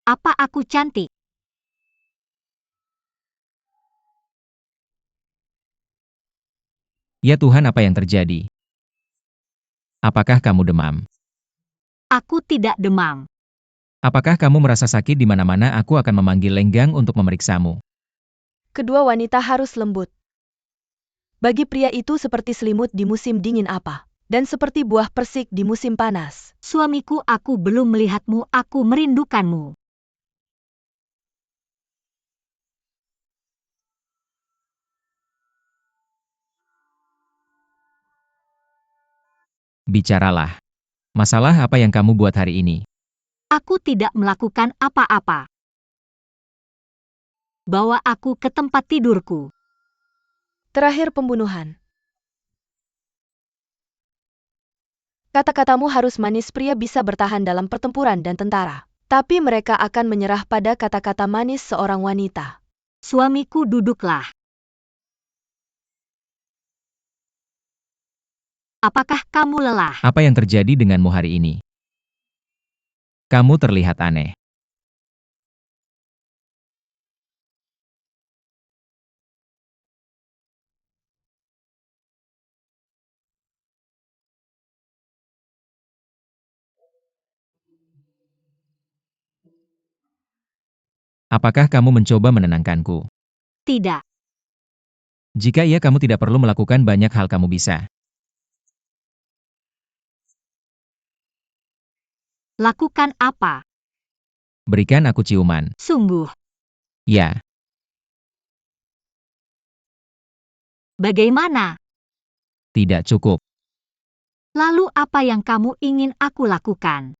Apa aku cantik? Ya Tuhan, apa yang terjadi? Apakah kamu demam? Aku tidak demam. Apakah kamu merasa sakit di mana-mana? Aku akan memanggil Lenggang untuk memeriksamu. Kedua wanita harus lembut. Bagi pria itu seperti selimut di musim dingin apa, dan seperti buah persik di musim panas. Suamiku, aku belum melihatmu, aku merindukanmu. Bicaralah. Masalah apa yang kamu buat hari ini? Aku tidak melakukan apa-apa. Bawa aku ke tempat tidurku. Terakhir pembunuhan. Kata-katamu harus manis. Pria bisa bertahan dalam pertempuran dan tentara, tapi mereka akan menyerah pada kata-kata manis seorang wanita. Suamiku, duduklah. Apakah kamu lelah? Apa yang terjadi denganmu hari ini? Kamu terlihat aneh. Apakah kamu mencoba menenangkanku? Tidak. Jika iya, kamu tidak perlu melakukan banyak hal, kamu bisa. Lakukan apa? Berikan aku ciuman. Sungguh. Ya, Bagaimana? tidak cukup. Lalu apa yang kamu ingin aku lakukan?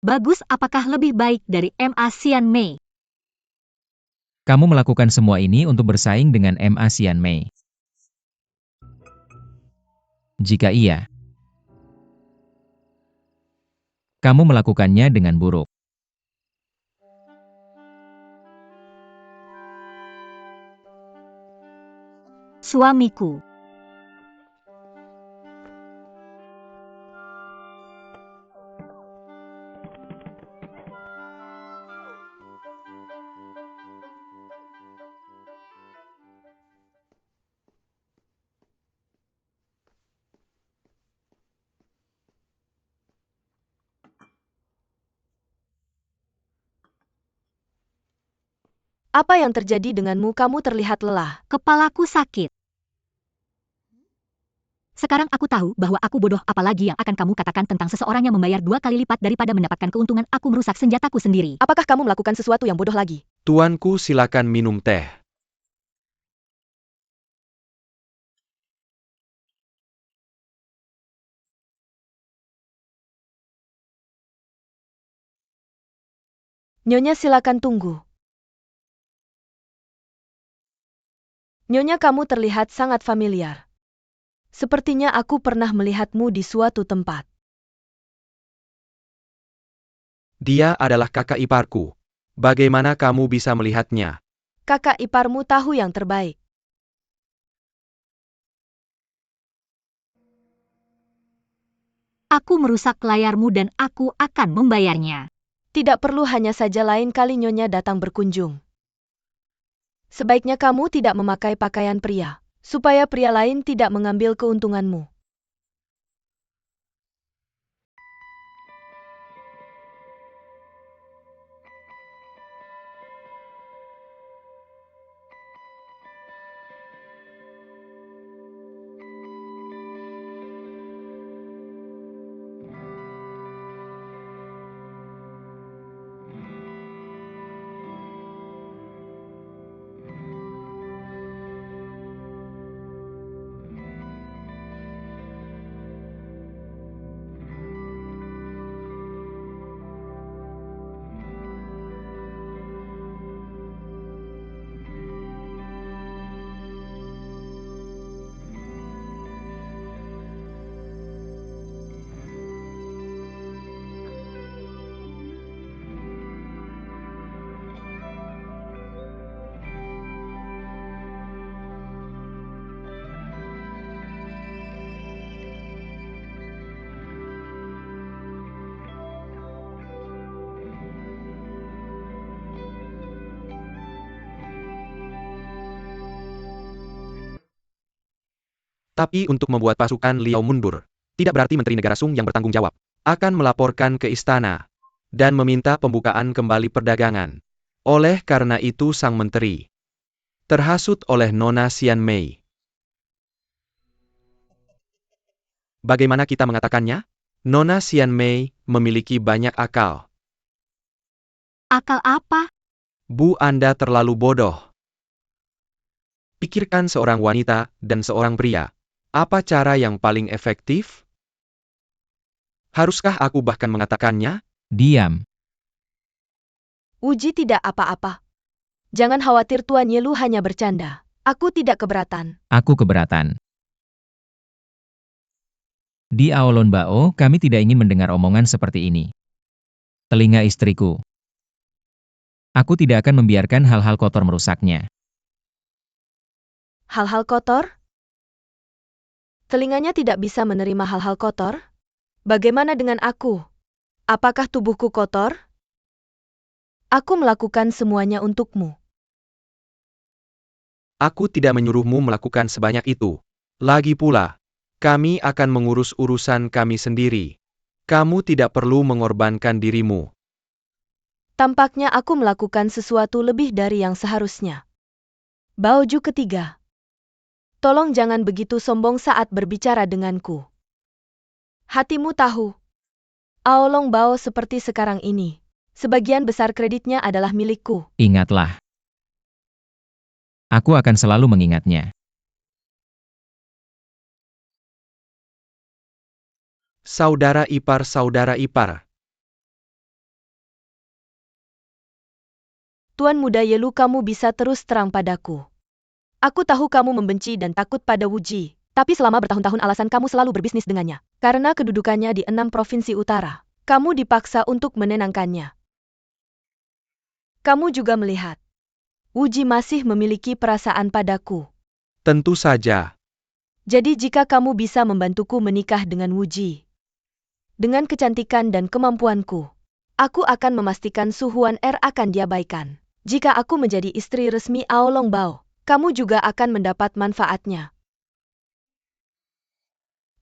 Bagus, apakah lebih baik dari Ma Sian Mei? Kamu melakukan semua ini untuk bersaing dengan Ma Sian Mei. Jika iya, kamu melakukannya dengan buruk. Suamiku. Apa yang terjadi denganmu? Kamu terlihat lelah. Kepalaku sakit. Sekarang aku tahu bahwa aku bodoh. Apalagi yang akan kamu katakan tentang seseorang yang membayar 2 kali lipat daripada mendapatkan keuntungan. Aku merusak senjataku sendiri. Apakah kamu melakukan sesuatu yang bodoh lagi? Tuanku, silakan minum teh. Nyonya, silakan tunggu. Nyonya, kamu terlihat sangat familiar. Sepertinya aku pernah melihatmu di suatu tempat. Dia adalah kakak iparku. Bagaimana kamu bisa melihatnya? Kakak iparmu tahu yang terbaik. Aku merusak layarmu dan aku akan membayarnya. Tidak perlu, hanya saja lain kali Nyonya datang berkunjung. Sebaiknya kamu tidak memakai pakaian pria, supaya pria lain tidak mengambil keuntunganmu. Tapi untuk membuat pasukan Liao mundur, tidak berarti Menteri Negara Sung yang bertanggung jawab akan melaporkan ke istana dan meminta pembukaan kembali perdagangan. Oleh karena itu sang menteri terhasut oleh Nona Xian Mei. Bagaimana kita mengatakannya? Nona Xian Mei memiliki banyak akal. Akal apa? Bu, Anda terlalu bodoh. Pikirkan seorang wanita dan seorang pria. Apa cara yang paling efektif? Haruskah aku bahkan mengatakannya? Diam. Wuji tidak apa-apa. Jangan khawatir Tuan Yelu hanya bercanda. Aku tidak keberatan. Aku keberatan. Di Aolon Bao, kami tidak ingin mendengar omongan seperti ini. Telinga istriku. Aku tidak akan membiarkan hal-hal kotor merusaknya. Hal-hal kotor? Telinganya tidak bisa menerima hal-hal kotor? Bagaimana dengan aku? Apakah tubuhku kotor? Aku melakukan semuanya untukmu. Aku tidak menyuruhmu melakukan sebanyak itu. Lagi pula, kami akan mengurus urusan kami sendiri. Kamu tidak perlu mengorbankan dirimu. Tampaknya aku melakukan sesuatu lebih dari yang seharusnya. Baoju ketiga. Tolong jangan begitu sombong saat berbicara denganku. Hatimu tahu. Aolong Bao seperti sekarang ini. Sebagian besar kreditnya adalah milikku. Ingatlah. Aku akan selalu mengingatnya. Saudara ipar, saudara ipar. Tuan Muda Yelu, kamu bisa terus terang padaku. Aku tahu kamu membenci dan takut pada Wuji, tapi selama bertahun-tahun alasan kamu selalu berbisnis dengannya. Karena kedudukannya di 6 provinsi utara, kamu dipaksa untuk menenangkannya. Kamu juga melihat, Wuji masih memiliki perasaan padaku. Tentu saja. Jadi jika kamu bisa membantuku menikah dengan Wuji, dengan kecantikan dan kemampuanku, aku akan memastikan Su Huan Er akan diabaikan. Jika aku menjadi istri resmi Aolong Bao, kamu juga akan mendapat manfaatnya.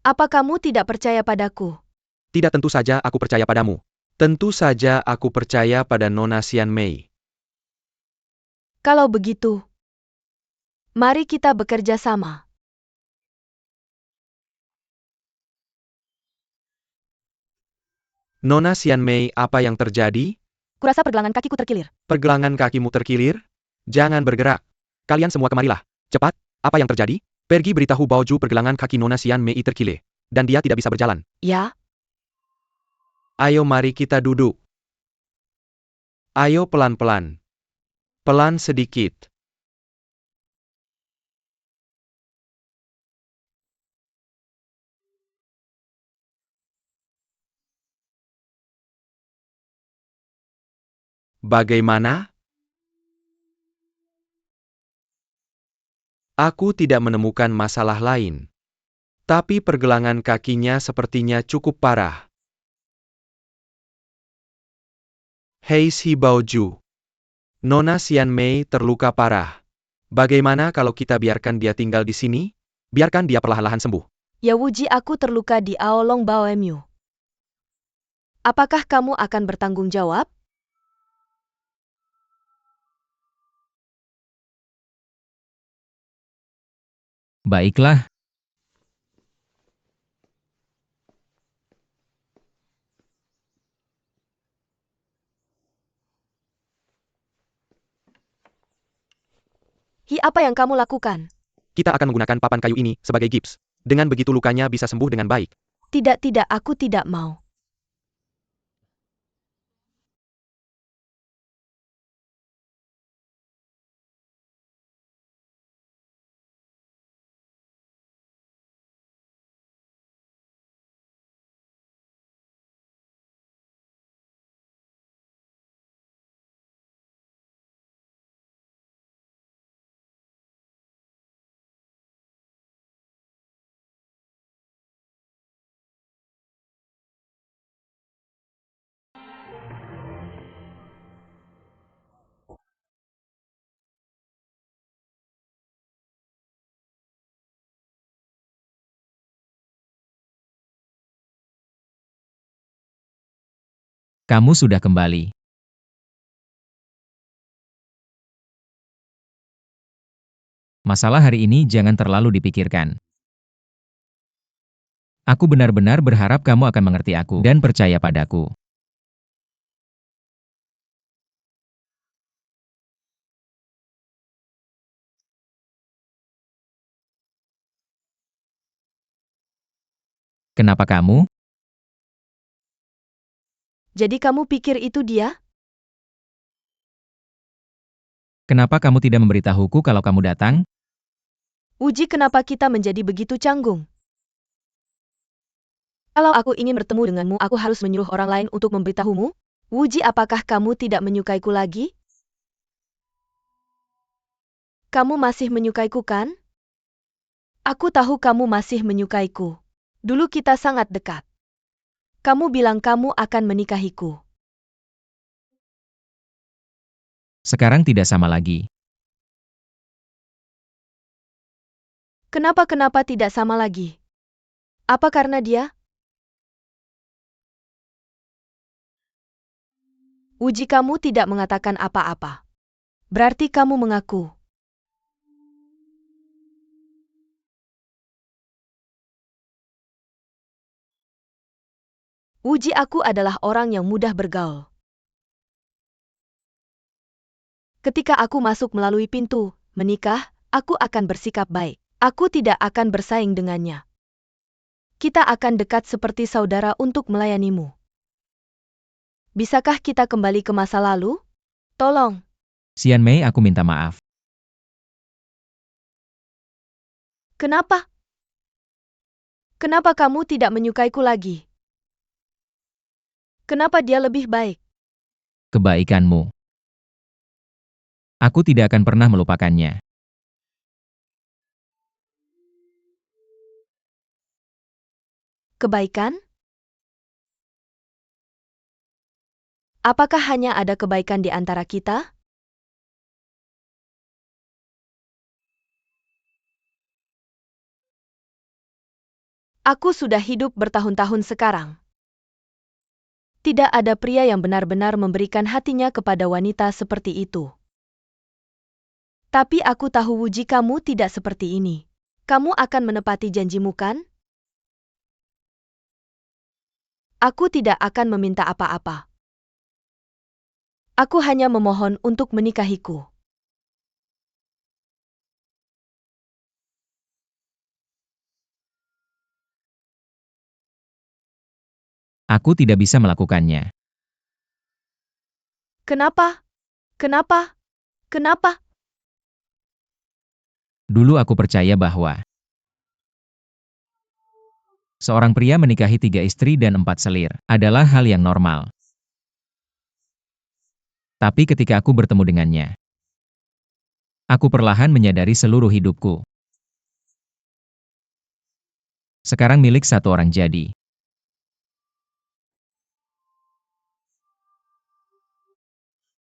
Apa kamu tidak percaya padaku? Tidak, tentu saja aku percaya padamu. Tentu saja aku percaya pada Nona Xian Mei. Kalau begitu, mari kita bekerja sama. Nona Xian Mei, apa yang terjadi? Kurasa pergelangan kakiku terkilir. Pergelangan kakimu terkilir? Jangan bergerak. Kalian semua kemarilah. Cepat, apa yang terjadi? Pergi beritahu Baoju pergelangan kaki Nona Xian Mei terkilir. Dan dia tidak bisa berjalan. Ya, Ayo mari kita duduk. Ayo pelan-pelan. Pelan sedikit. Bagaimana? Aku tidak menemukan masalah lain. Tapi pergelangan kakinya sepertinya cukup parah. Hei si Baoju. Nona Xian Mei terluka parah. Bagaimana kalau kita biarkan dia tinggal di sini? Biarkan dia perlahan-lahan sembuh. ya Wuji, aku terluka di Aolong Bao Mu. Apakah kamu akan bertanggung jawab? Baiklah. Apa yang kamu lakukan? Kita akan menggunakan papan kayu ini sebagai gips. Dengan begitu lukanya bisa sembuh dengan baik. Tidak, aku tidak mau. Kamu sudah kembali. Masalah hari ini jangan terlalu dipikirkan. Aku benar-benar berharap kamu akan mengerti aku dan percaya padaku. Kenapa kamu? Jadi kamu pikir itu dia? Kenapa kamu tidak memberitahuku kalau kamu datang? Uji, kenapa kita menjadi begitu canggung? Kalau aku ingin bertemu denganmu, aku harus menyuruh orang lain untuk memberitahumu? Wuji, apakah kamu tidak menyukaiku lagi? Kamu masih menyukaiku kan? Aku tahu kamu masih menyukaiku. Dulu kita sangat dekat. Kamu bilang kamu akan menikahiku. Sekarang tidak sama lagi. Kenapa tidak sama lagi? Apa karena dia? Uji, kamu tidak mengatakan apa-apa. Berarti kamu mengaku. Uji, aku adalah orang yang mudah bergaul. Ketika aku masuk melalui pintu menikah, aku akan bersikap baik. Aku tidak akan bersaing dengannya. Kita akan dekat seperti saudara untuk melayanimu. Bisakah kita kembali ke masa lalu? Tolong. Xian Mei, aku minta maaf. Kenapa? Kenapa kamu tidak menyukaiku lagi? Kenapa dia lebih baik? Kebaikanmu. Aku tidak akan pernah melupakannya. Kebaikan? Apakah hanya ada kebaikan di antara kita? Aku sudah hidup bertahun-tahun sekarang. Tidak ada pria yang benar-benar memberikan hatinya kepada wanita seperti itu. Tapi aku tahu Wuji, kamu tidak seperti ini. Kamu akan menepati janjimu kan? Aku tidak akan meminta apa-apa. Aku hanya memohon untuk menikahiku. Aku tidak bisa melakukannya. Kenapa? Kenapa? Kenapa? Dulu aku percaya bahwa seorang pria menikahi 3 istri dan 4 selir adalah hal yang normal. Tapi ketika aku bertemu dengannya, aku perlahan menyadari seluruh hidupku sekarang milik satu orang jadi.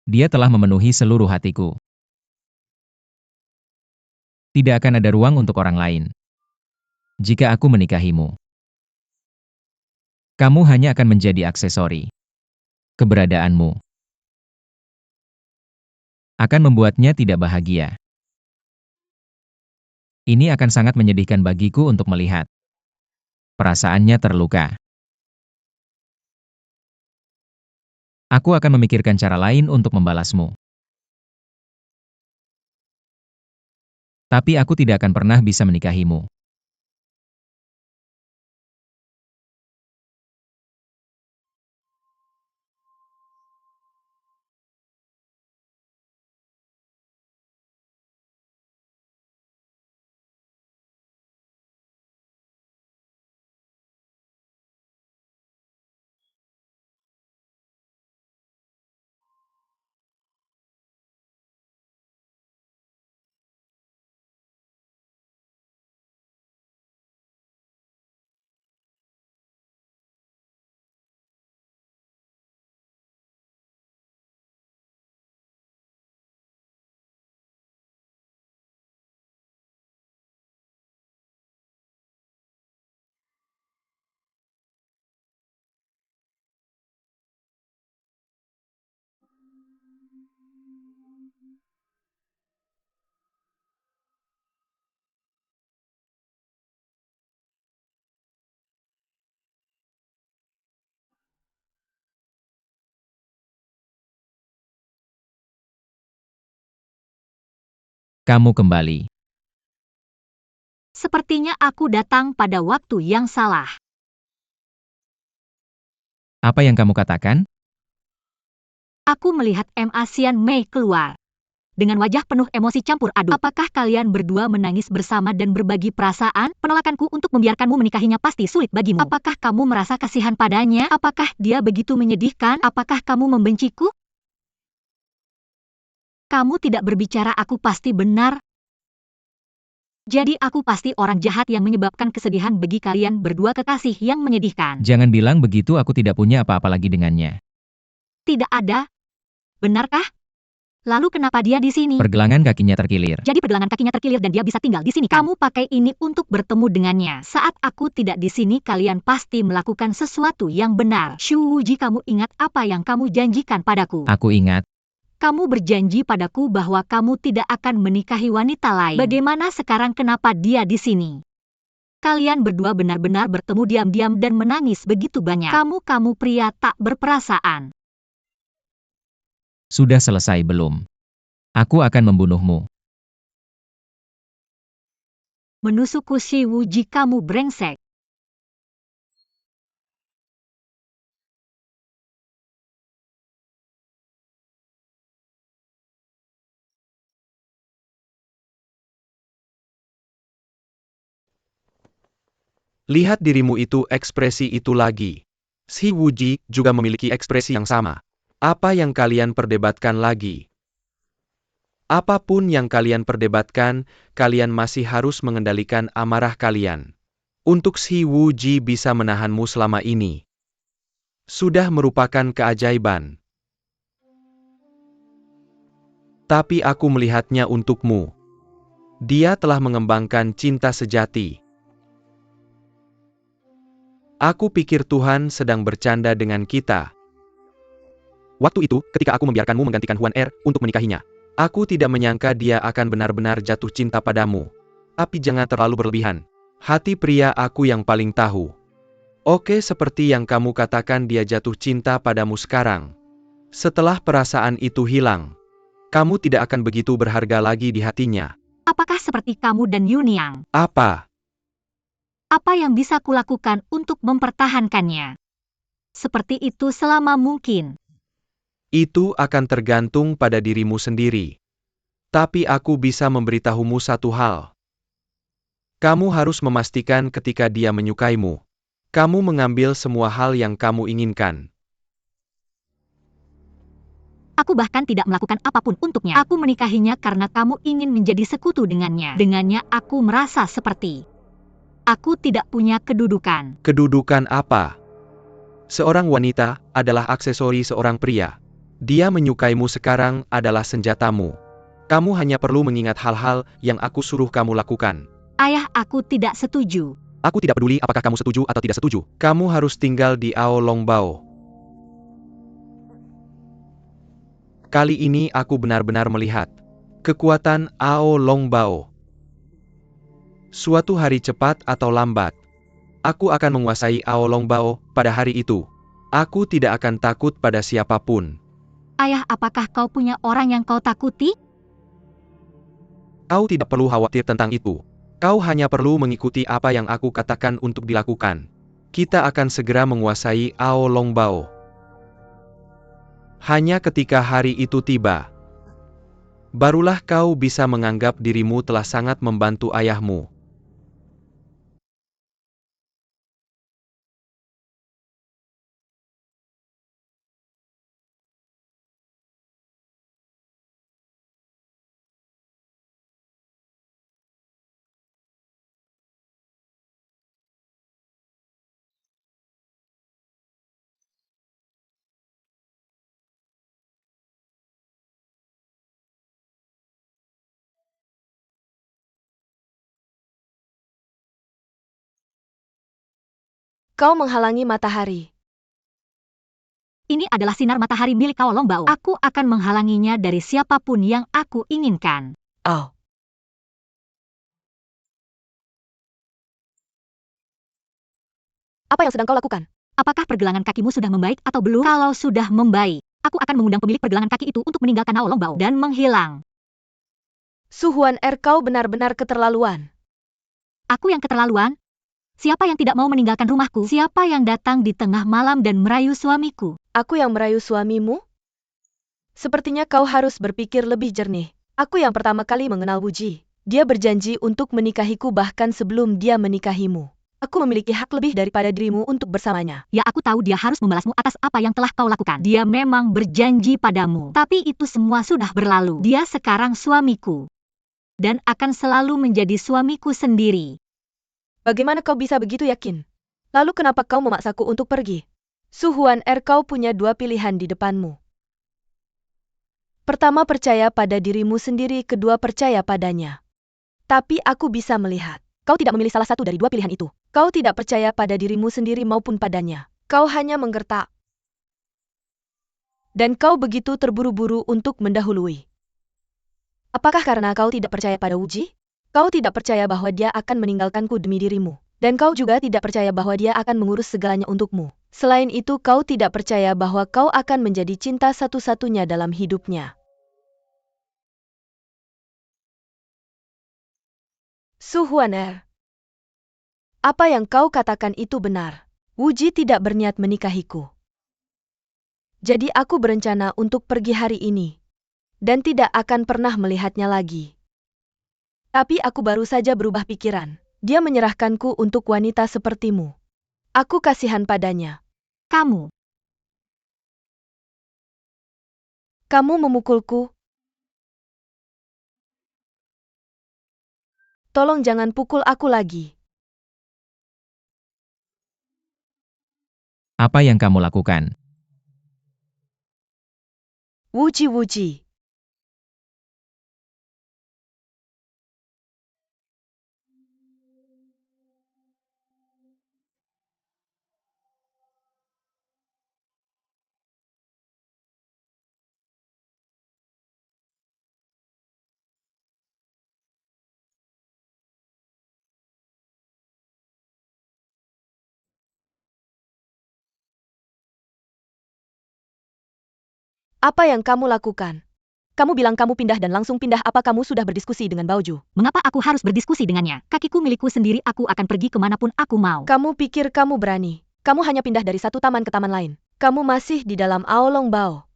Dia telah memenuhi seluruh hatiku. Tidak akan ada ruang untuk orang lain. Jika aku menikahimu, kamu hanya akan menjadi aksesori. Keberadaanmu akan membuatnya tidak bahagia. Ini akan sangat menyedihkan bagiku untuk melihat perasaannya terluka. Aku akan memikirkan cara lain untuk membalasmu. Tapi aku tidak akan pernah bisa menikahimu. Kamu kembali. Sepertinya aku datang pada waktu yang salah. Apa yang kamu katakan? Aku melihat Asian Mei keluar. Dengan wajah penuh emosi campur aduk. Apakah kalian berdua menangis bersama dan berbagi perasaan? Penolakanku untuk membiarkanmu menikahinya pasti sulit bagimu. Apakah kamu merasa kasihan padanya? Apakah dia begitu menyedihkan? Apakah kamu membenciku? Kamu tidak berbicara, aku pasti benar. Jadi aku pasti orang jahat yang menyebabkan kesedihan bagi kalian berdua, kekasih yang menyedihkan. Jangan bilang begitu, aku tidak punya apa-apa lagi dengannya. Tidak ada. Benarkah? Lalu kenapa dia di sini? Pergelangan kakinya terkilir. Jadi pergelangan kakinya terkilir dan dia bisa tinggal di sini kan? Kamu pakai ini untuk bertemu dengannya. Saat aku tidak di sini, kalian pasti melakukan sesuatu yang benar. Shu Wuji, kamu ingat apa yang kamu janjikan padaku? Aku ingat. Kamu berjanji padaku bahwa kamu tidak akan menikahi wanita lain. Bagaimana sekarang, kenapa dia di sini? Kalian berdua benar-benar bertemu diam-diam dan menangis begitu banyak. Kamu pria tak berperasaan. Sudah selesai belum? Aku akan membunuhmu. Menusukku, Shi Wuji, kamu brengsek. Lihat dirimu itu, ekspresi itu lagi. Si Wuji juga memiliki ekspresi yang sama. Apa yang kalian perdebatkan lagi? Apapun yang kalian perdebatkan, kalian masih harus mengendalikan amarah kalian. Untuk Si Wuji bisa menahanmu selama ini, sudah merupakan keajaiban. Tapi aku melihatnya untukmu. Dia telah mengembangkan cinta sejati. Aku pikir Tuhan sedang bercanda dengan kita. Waktu itu, ketika aku membiarkanmu menggantikan Huan Er untuk menikahinya, aku tidak menyangka dia akan benar-benar jatuh cinta padamu. Tapi jangan terlalu berlebihan. Hati pria aku yang paling tahu. Oke, seperti yang kamu katakan, dia jatuh cinta padamu sekarang. Setelah perasaan itu hilang, kamu tidak akan begitu berharga lagi di hatinya. Apakah seperti kamu dan Yunyang? Apa? Apa yang bisa kulakukan untuk mempertahankannya? Seperti itu selama mungkin. Itu akan tergantung pada dirimu sendiri. Tapi aku bisa memberitahumu satu hal. Kamu harus memastikan ketika dia menyukaimu, kamu mengambil semua hal yang kamu inginkan. Aku bahkan tidak melakukan apapun untuknya. Aku menikahinya karena kamu ingin menjadi sekutu dengannya. Dengannya aku merasa seperti aku tidak punya kedudukan. Kedudukan apa? Seorang wanita adalah aksesori seorang pria. Dia menyukaimu sekarang adalah senjatamu. Kamu hanya perlu mengingat hal-hal yang aku suruh kamu lakukan. Ayah, aku tidak setuju. Aku tidak peduli apakah kamu setuju atau tidak setuju. Kamu harus tinggal di Ao Longbao. Kali ini aku benar-benar melihat kekuatan Ao Longbao. Suatu hari, cepat atau lambat, aku akan menguasai Ao Longbao. Pada hari itu, aku tidak akan takut pada siapapun. Ayah, apakah kau punya orang yang kau takuti? Kau tidak perlu khawatir tentang itu. Kau hanya perlu mengikuti apa yang aku katakan untuk dilakukan. Kita akan segera menguasai Ao Longbao. Hanya ketika hari itu tiba, barulah kau bisa menganggap dirimu telah sangat membantu ayahmu. Kau menghalangi matahari. Ini adalah sinar matahari milik Kao Longbao. Aku akan menghalanginya dari siapapun yang aku inginkan. Oh, apa yang sedang kau lakukan? Apakah pergelangan kakimu sudah membaik atau belum? Kalau sudah membaik, aku akan mengundang pemilik pergelangan kaki itu untuk meninggalkan Kao Longbao dan menghilang. Su Huan kau benar-benar keterlaluan. Aku yang keterlaluan? Siapa yang tidak mau meninggalkan rumahku? Siapa yang datang di tengah malam dan merayu suamiku? Aku yang merayu suamimu? Sepertinya kau harus berpikir lebih jernih. Aku yang pertama kali mengenal Wuji. Dia berjanji untuk menikahiku bahkan sebelum dia menikahimu. Aku memiliki hak lebih daripada dirimu untuk bersamanya. Ya, aku tahu dia harus membalasmu atas apa yang telah kau lakukan. Dia memang berjanji padamu. Tapi itu semua sudah berlalu. Dia sekarang suamiku. Dan akan selalu menjadi suamiku sendiri. Bagaimana kau bisa begitu yakin? Lalu kenapa kau memaksaku untuk pergi? Su Huan kau punya dua pilihan di depanmu. Pertama, percaya pada dirimu sendiri, kedua percaya padanya. Tapi aku bisa melihat, kau tidak memilih salah satu dari dua pilihan itu. Kau tidak percaya pada dirimu sendiri maupun padanya. Kau hanya menggertak. Dan kau begitu terburu-buru untuk mendahului. Apakah karena kau tidak percaya pada Wuji? Kau tidak percaya bahwa dia akan meninggalkanku demi dirimu. Dan kau juga tidak percaya bahwa dia akan mengurus segalanya untukmu. Selain itu, kau tidak percaya bahwa kau akan menjadi cinta satu-satunya dalam hidupnya. Su Huan apa yang kau katakan itu benar. Wuji tidak berniat menikahiku. Jadi aku berencana untuk pergi hari ini. Dan tidak akan pernah melihatnya lagi. Tapi aku baru saja berubah pikiran. Dia menyerahkanku untuk wanita sepertimu. Aku kasihan padanya. Kamu. Kamu memukulku. Tolong jangan pukul aku lagi. Apa yang kamu lakukan? Wuji. Apa yang kamu lakukan? Kamu bilang kamu pindah dan langsung pindah. Apa kamu sudah berdiskusi dengan Baoju? Mengapa aku harus berdiskusi dengannya? Kakiku milikku sendiri, aku akan pergi kemanapun aku mau. Kamu pikir kamu berani? Kamu hanya pindah dari satu taman ke taman lain. Kamu masih di dalam Aolong Bao.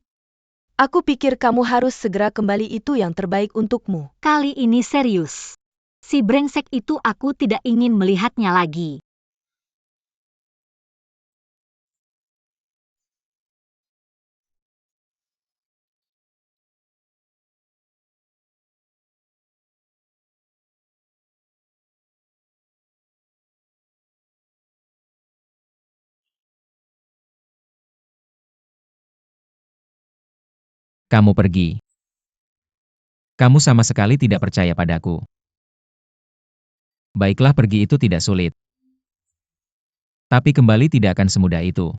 Aku pikir kamu harus segera kembali, itu yang terbaik untukmu. Kali ini serius. Si brengsek itu aku tidak ingin melihatnya lagi. Kamu pergi. Kamu sama sekali tidak percaya padaku. Baiklah, pergi itu tidak sulit. Tapi kembali tidak akan semudah itu.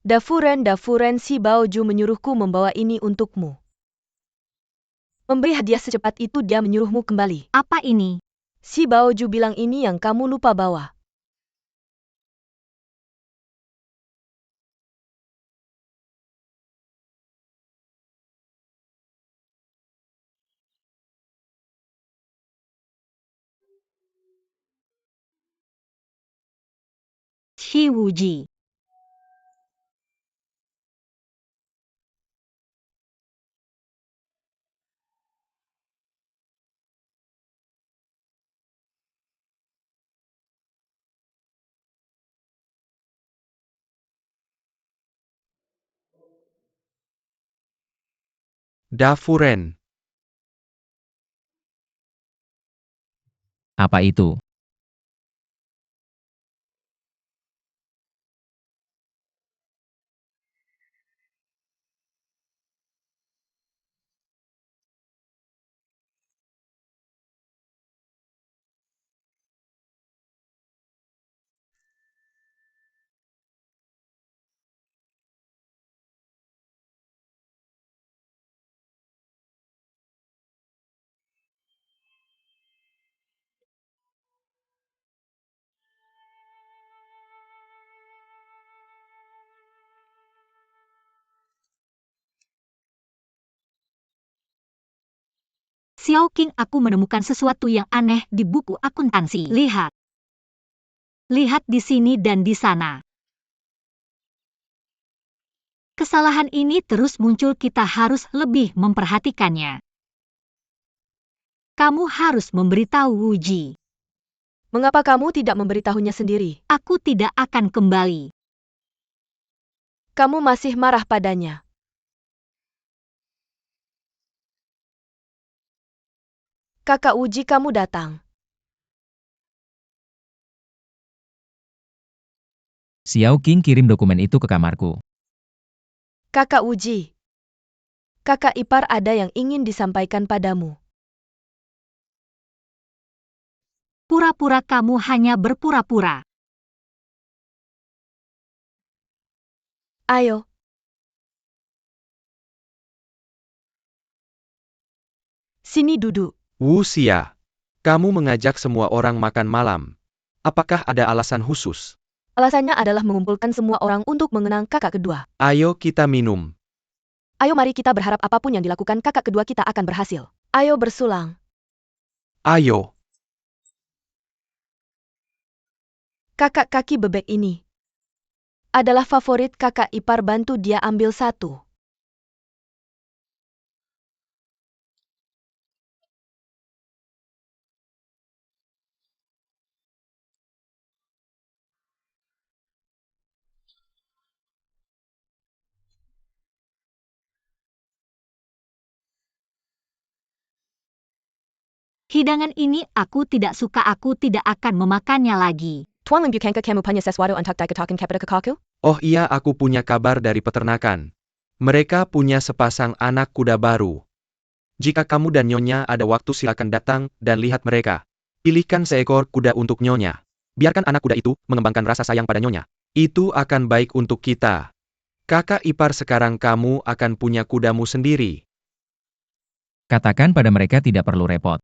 Dafuren, si Baoju menyuruhku membawa ini untukmu. Memberi hadiah secepat itu, dia menyuruhmu kembali. Apa ini? Si Baoju bilang ini yang kamu lupa bawa. Shi Wuji. Dafuren. Apa itu? Xiao Qing, aku menemukan sesuatu yang aneh di buku akuntansi. Lihat. Lihat di sini dan di sana. Kesalahan ini terus muncul, kita harus lebih memperhatikannya. Kamu harus memberitahu Wu Ji. Mengapa kamu tidak memberitahunya sendiri? Aku tidak akan kembali. Kamu masih marah padanya. Kakak Uji, kamu datang. Xiao Qing kirim dokumen itu ke kamarku. Kakak Uji. Kakak ipar, ada yang ingin disampaikan padamu. Pura-pura, kamu hanya berpura-pura. Ayo. Sini duduk. Wu Xia, kamu mengajak semua orang makan malam. Apakah ada alasan khusus? Alasannya adalah mengumpulkan semua orang untuk mengenang kakak kedua. Ayo kita minum. Ayo mari kita berharap apapun yang dilakukan kakak kedua kita akan berhasil. Ayo bersulang. Ayo. Kakak kaki bebek ini adalah favorit kakak ipar, bantu dia ambil satu. Hidangan ini aku tidak suka, aku tidak akan memakannya lagi. Tuan Lim Bukankah kamu punya sesuatu untuk dikatakan kepada kakakku? Oh iya, aku punya kabar dari peternakan. Mereka punya sepasang anak kuda baru. Jika kamu dan Nyonya ada waktu, silakan datang dan lihat mereka. Pilihkan seekor kuda untuk Nyonya. Biarkan anak kuda itu mengembangkan rasa sayang pada Nyonya. Itu akan baik untuk kita. Kakak ipar, sekarang kamu akan punya kudamu sendiri. Katakan pada mereka tidak perlu repot.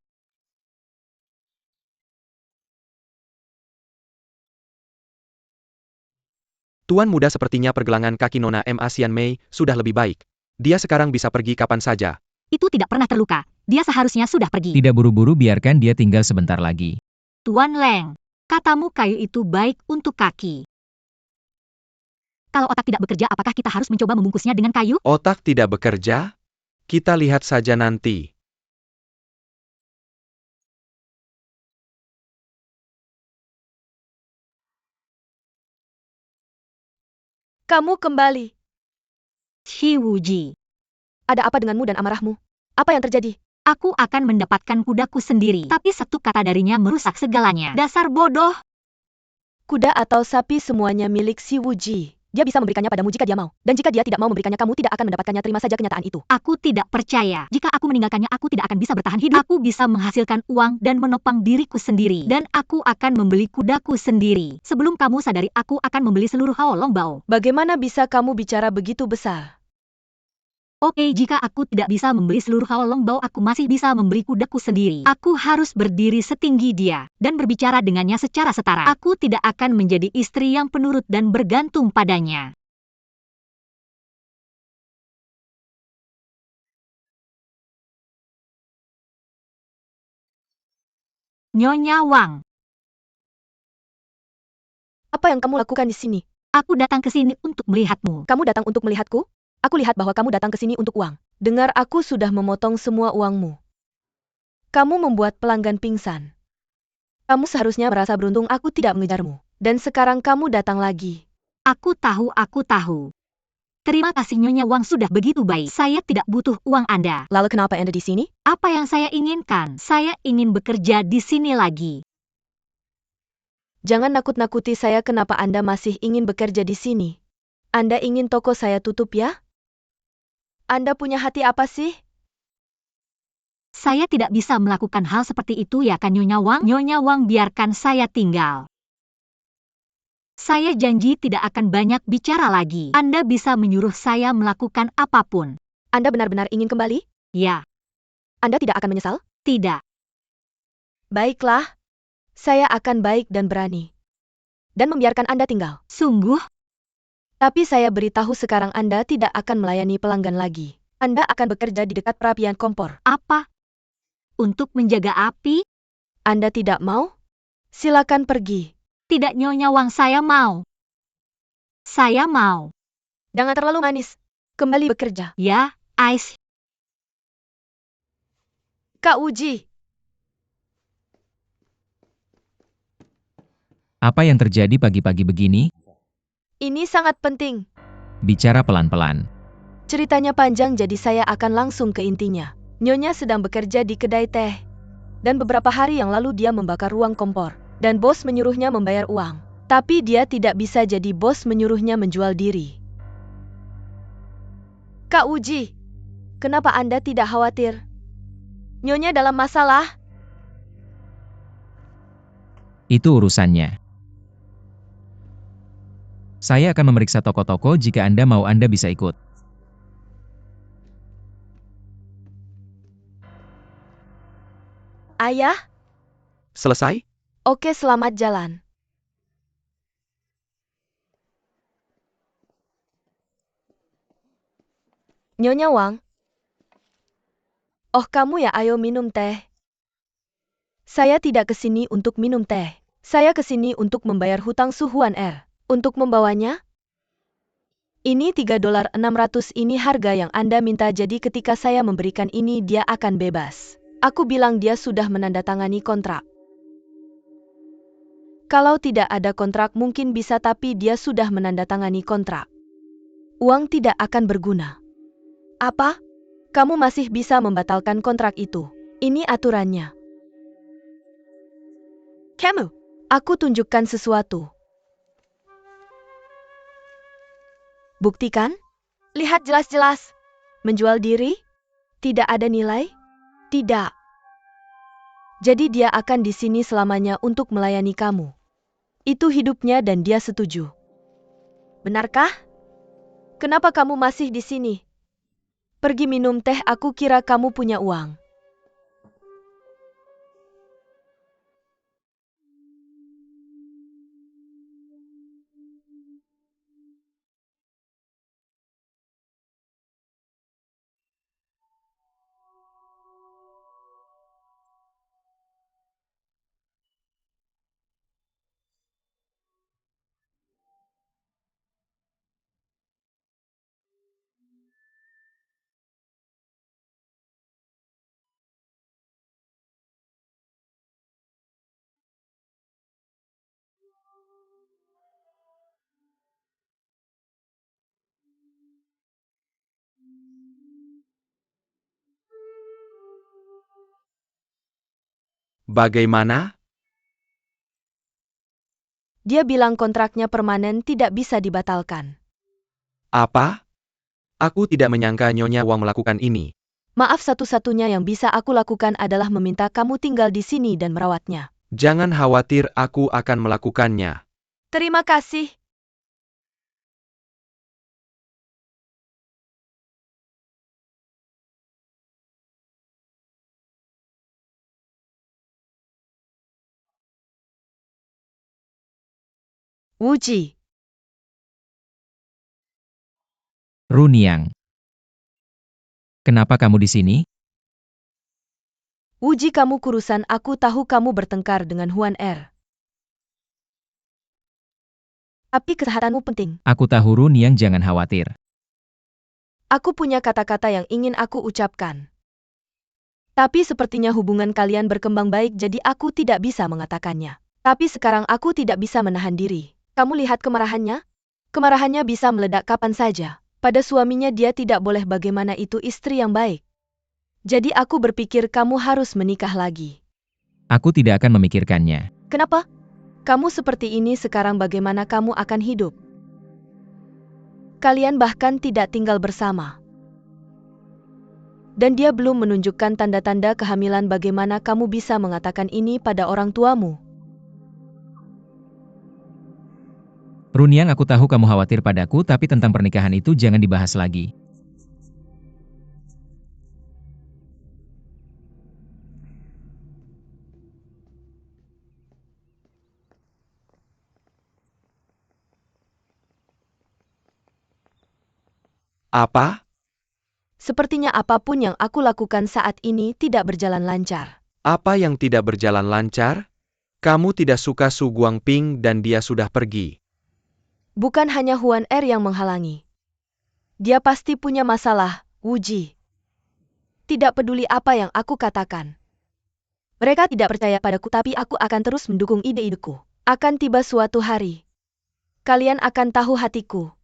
Tuan muda, sepertinya pergelangan kaki Nona Ma Xianmei sudah lebih baik. Dia sekarang bisa pergi kapan saja. Itu tidak pernah terluka. Dia seharusnya sudah pergi. Tidak buru-buru, biarkan dia tinggal sebentar lagi. Tuan Leng, katamu kayu itu baik untuk kaki. Kalau otak tidak bekerja, apakah kita harus mencoba membungkusnya dengan kayu? Otak tidak bekerja? Kita lihat saja nanti. Kamu kembali. Shi Wuji, Ada apa denganmu dan amarahmu? Apa yang terjadi? aku akan mendapatkan kudaku sendiri. Tapi satu kata darinya merusak segalanya. Dasar bodoh. Kuda atau sapi semuanya milik si Wuji. Dia bisa memberikannya padamu jika dia mau. Dan jika dia tidak mau memberikannya, kamu tidak akan mendapatkannya. Terima saja kenyataan itu. Aku tidak percaya. Jika aku meninggalkannya, aku tidak akan bisa bertahan hidup. Aku bisa menghasilkan uang dan menopang diriku sendiri. Dan aku akan membeli kudaku sendiri. Sebelum kamu sadari, aku akan membeli seluruh Hao Long Bao. Bagaimana bisa kamu bicara begitu besar? Oke, jika aku tidak bisa membeli seluruh Hao Long Bao, aku masih bisa membeli kudaku sendiri. Aku harus berdiri setinggi dia dan berbicara dengannya secara setara. Aku tidak akan menjadi istri yang penurut dan bergantung padanya. Nyonya Wang, Apa yang kamu lakukan di sini? aku datang ke sini untuk melihatmu. Kamu datang untuk melihatku? Aku lihat bahwa kamu datang ke sini untuk uang. Dengar, aku sudah memotong semua uangmu. Kamu membuat pelanggan pingsan. Kamu seharusnya merasa beruntung aku tidak mengejarmu. Dan sekarang kamu datang lagi. Aku tahu, aku tahu. Terima kasih Nyonya Wang, sudah begitu baik. Saya tidak butuh uang Anda. Lalu kenapa Anda di sini? Apa yang saya inginkan? Saya ingin bekerja di sini lagi. Jangan nakut-nakuti saya. Kenapa Anda masih ingin bekerja di sini? Anda ingin toko saya tutup ya? Anda punya hati apa sih? Saya tidak bisa melakukan hal seperti itu ya kan Nyonya Wang? Nyonya Wang, biarkan saya tinggal. Saya janji tidak akan banyak bicara lagi. Anda bisa menyuruh saya melakukan apapun. Anda benar-benar ingin kembali? Ya, Anda tidak akan menyesal? tidak. Baiklah. Saya akan baik dan berani. Dan membiarkan Anda tinggal. Sungguh? Tapi saya beritahu sekarang, Anda tidak akan melayani pelanggan lagi. Anda akan bekerja di dekat perapian kompor. Apa? untuk menjaga api? Anda tidak mau? Silakan pergi. Tidak, Nyonya Wang, saya mau. Saya mau. Jangan terlalu manis. Kembali bekerja. Ya, Ice. Kak Uji. Apa yang terjadi pagi-pagi begini? Ini sangat penting. Bicara pelan-pelan. Ceritanya panjang jadi saya akan langsung ke intinya. Nyonya sedang bekerja di kedai teh. Dan beberapa hari yang lalu dia membakar ruang kompor. Dan bos menyuruhnya membayar uang. Tapi dia tidak bisa jadi bos menyuruhnya menjual diri. Kak Uji, kenapa Anda tidak khawatir? Nyonya dalam masalah? Itu urusannya. Saya akan memeriksa toko-toko jika Anda mau Anda bisa ikut. Ayah? Selesai? Oke, selamat jalan. Nyonya Wang. Oh, kamu ya, ayo minum teh. Saya tidak kesini untuk minum teh. Saya kesini untuk membayar hutang Suhuan R. Untuk membawanya? Ini $3.600 ini harga yang Anda minta, jadi ketika saya memberikan ini dia akan bebas. Aku bilang dia sudah menandatangani kontrak. Kalau tidak ada kontrak mungkin bisa, tapi dia sudah menandatangani kontrak. Uang tidak akan berguna. Apa? Kamu masih bisa membatalkan kontrak itu. Ini aturannya. Kamu, aku tunjukkan sesuatu. Buktikan? Lihat jelas-jelas. Menjual diri? Tidak ada nilai? Tidak. Jadi dia akan di sini selamanya untuk melayani kamu. Itu hidupnya dan dia setuju. Benarkah? Kenapa kamu masih di sini? Pergi minum teh, aku kira kamu punya uang. Bagaimana? Dia bilang kontraknya permanen, tidak bisa dibatalkan. Apa? Aku tidak menyangka Nyonya Wang melakukan ini. Maaf, satu-satunya yang bisa aku lakukan adalah meminta kamu tinggal di sini dan merawatnya. Jangan khawatir, aku akan melakukannya. Terima kasih. Wuji. Runiang. Kenapa kamu di sini? Wuji, kamu kurusan, aku tahu kamu bertengkar dengan Huan R. Tapi kesehatanmu penting. Aku tahu Runiang, jangan khawatir. Aku punya kata-kata yang ingin aku ucapkan. Tapi sepertinya hubungan kalian berkembang baik, jadi aku tidak bisa mengatakannya. Tapi sekarang aku tidak bisa menahan diri. Kamu lihat kemarahannya? Kemarahannya bisa meledak kapan saja. Pada suaminya dia tidak boleh, bagaimana itu istri yang baik. Jadi aku berpikir kamu harus menikah lagi. Aku tidak akan memikirkannya. Kenapa? Kamu seperti ini sekarang, bagaimana kamu akan hidup? Kalian bahkan tidak tinggal bersama. Dan dia belum menunjukkan tanda-tanda kehamilan, bagaimana kamu bisa mengatakan ini pada orang tuamu? Runiang, aku tahu kamu khawatir padaku, tapi tentang pernikahan itu jangan dibahas lagi. Apa? Sepertinya apapun yang aku lakukan saat ini tidak berjalan lancar. Apa yang tidak berjalan lancar? Kamu tidak suka Su Guangping dan dia sudah pergi. Bukan hanya Huan Er yang menghalangi. Dia pasti punya masalah, Wu Ji. Tidak peduli apa yang aku katakan. Mereka tidak percaya padaku tapi aku akan terus mendukung ide-ideku. Akan tiba suatu hari. Kalian akan tahu hatiku.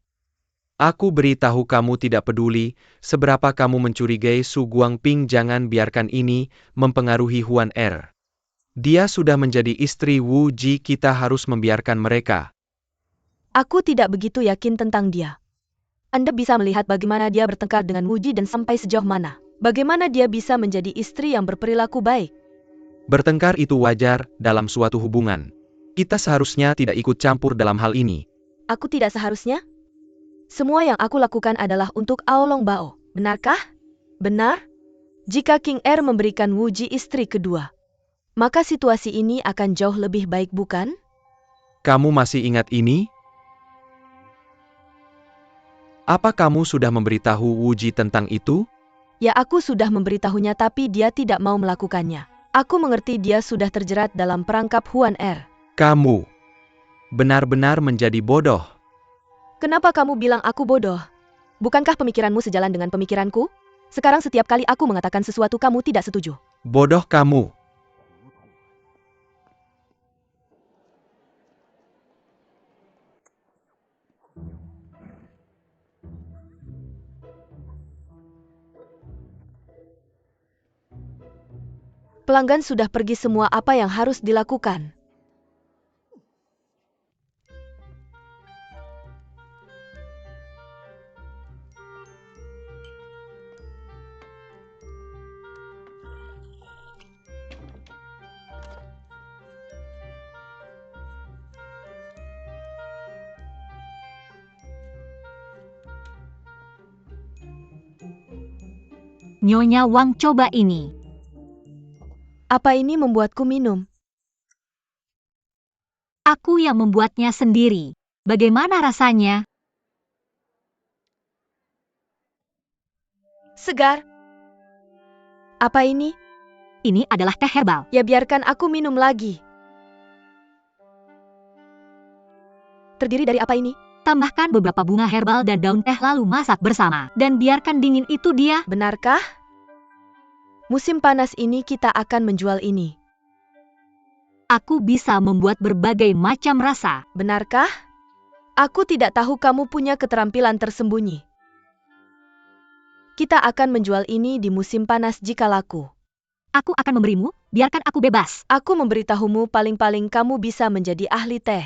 Aku beritahu kamu tidak peduli seberapa kamu mencurigai Su Guangping, jangan biarkan ini mempengaruhi Huan Er. Dia sudah menjadi istri Wu Ji, kita harus membiarkan mereka. Aku tidak begitu yakin tentang dia. Anda bisa melihat bagaimana dia bertengkar dengan Wu Ji dan sampai sejauh mana. Bagaimana dia bisa menjadi istri yang berperilaku baik. Bertengkar itu wajar dalam suatu hubungan. Kita seharusnya tidak ikut campur dalam hal ini. Aku tidak seharusnya? Semua yang aku lakukan adalah untuk Aolong Bao, benarkah? Benar? Jika King Er memberikan Wu Ji istri kedua, maka situasi ini akan jauh lebih baik, bukan? Kamu masih ingat ini? Apa kamu sudah memberitahu Wu Ji tentang itu? Ya, aku sudah memberitahunya tapi dia tidak mau melakukannya. Aku mengerti dia sudah terjerat dalam perangkap Huan Er. Kamu benar-benar menjadi bodoh. Kenapa kamu bilang aku bodoh? Bukankah pemikiranmu sejalan dengan pemikiranku? Sekarang setiap kali aku mengatakan sesuatu kamu tidak setuju. Bodoh kamu. Pelanggan sudah pergi, semua apa yang harus dilakukan? Nyonya Wang, coba ini. Apa ini membuatku minum? Aku yang membuatnya sendiri. Bagaimana rasanya? Segar. Apa ini? Ini adalah teh herbal. Ya, biarkan aku minum lagi. Terdiri dari apa ini? Tambahkan beberapa bunga herbal dan daun teh lalu masak bersama. Dan biarkan dingin, itu dia. Benarkah? Musim panas ini kita akan menjual ini. Aku bisa membuat berbagai macam rasa. Benarkah? Aku tidak tahu kamu punya keterampilan tersembunyi. Kita akan menjual ini di musim panas jika laku. Aku akan memberimu, biarkan aku bebas. Aku memberitahumu, paling-paling kamu bisa menjadi ahli teh.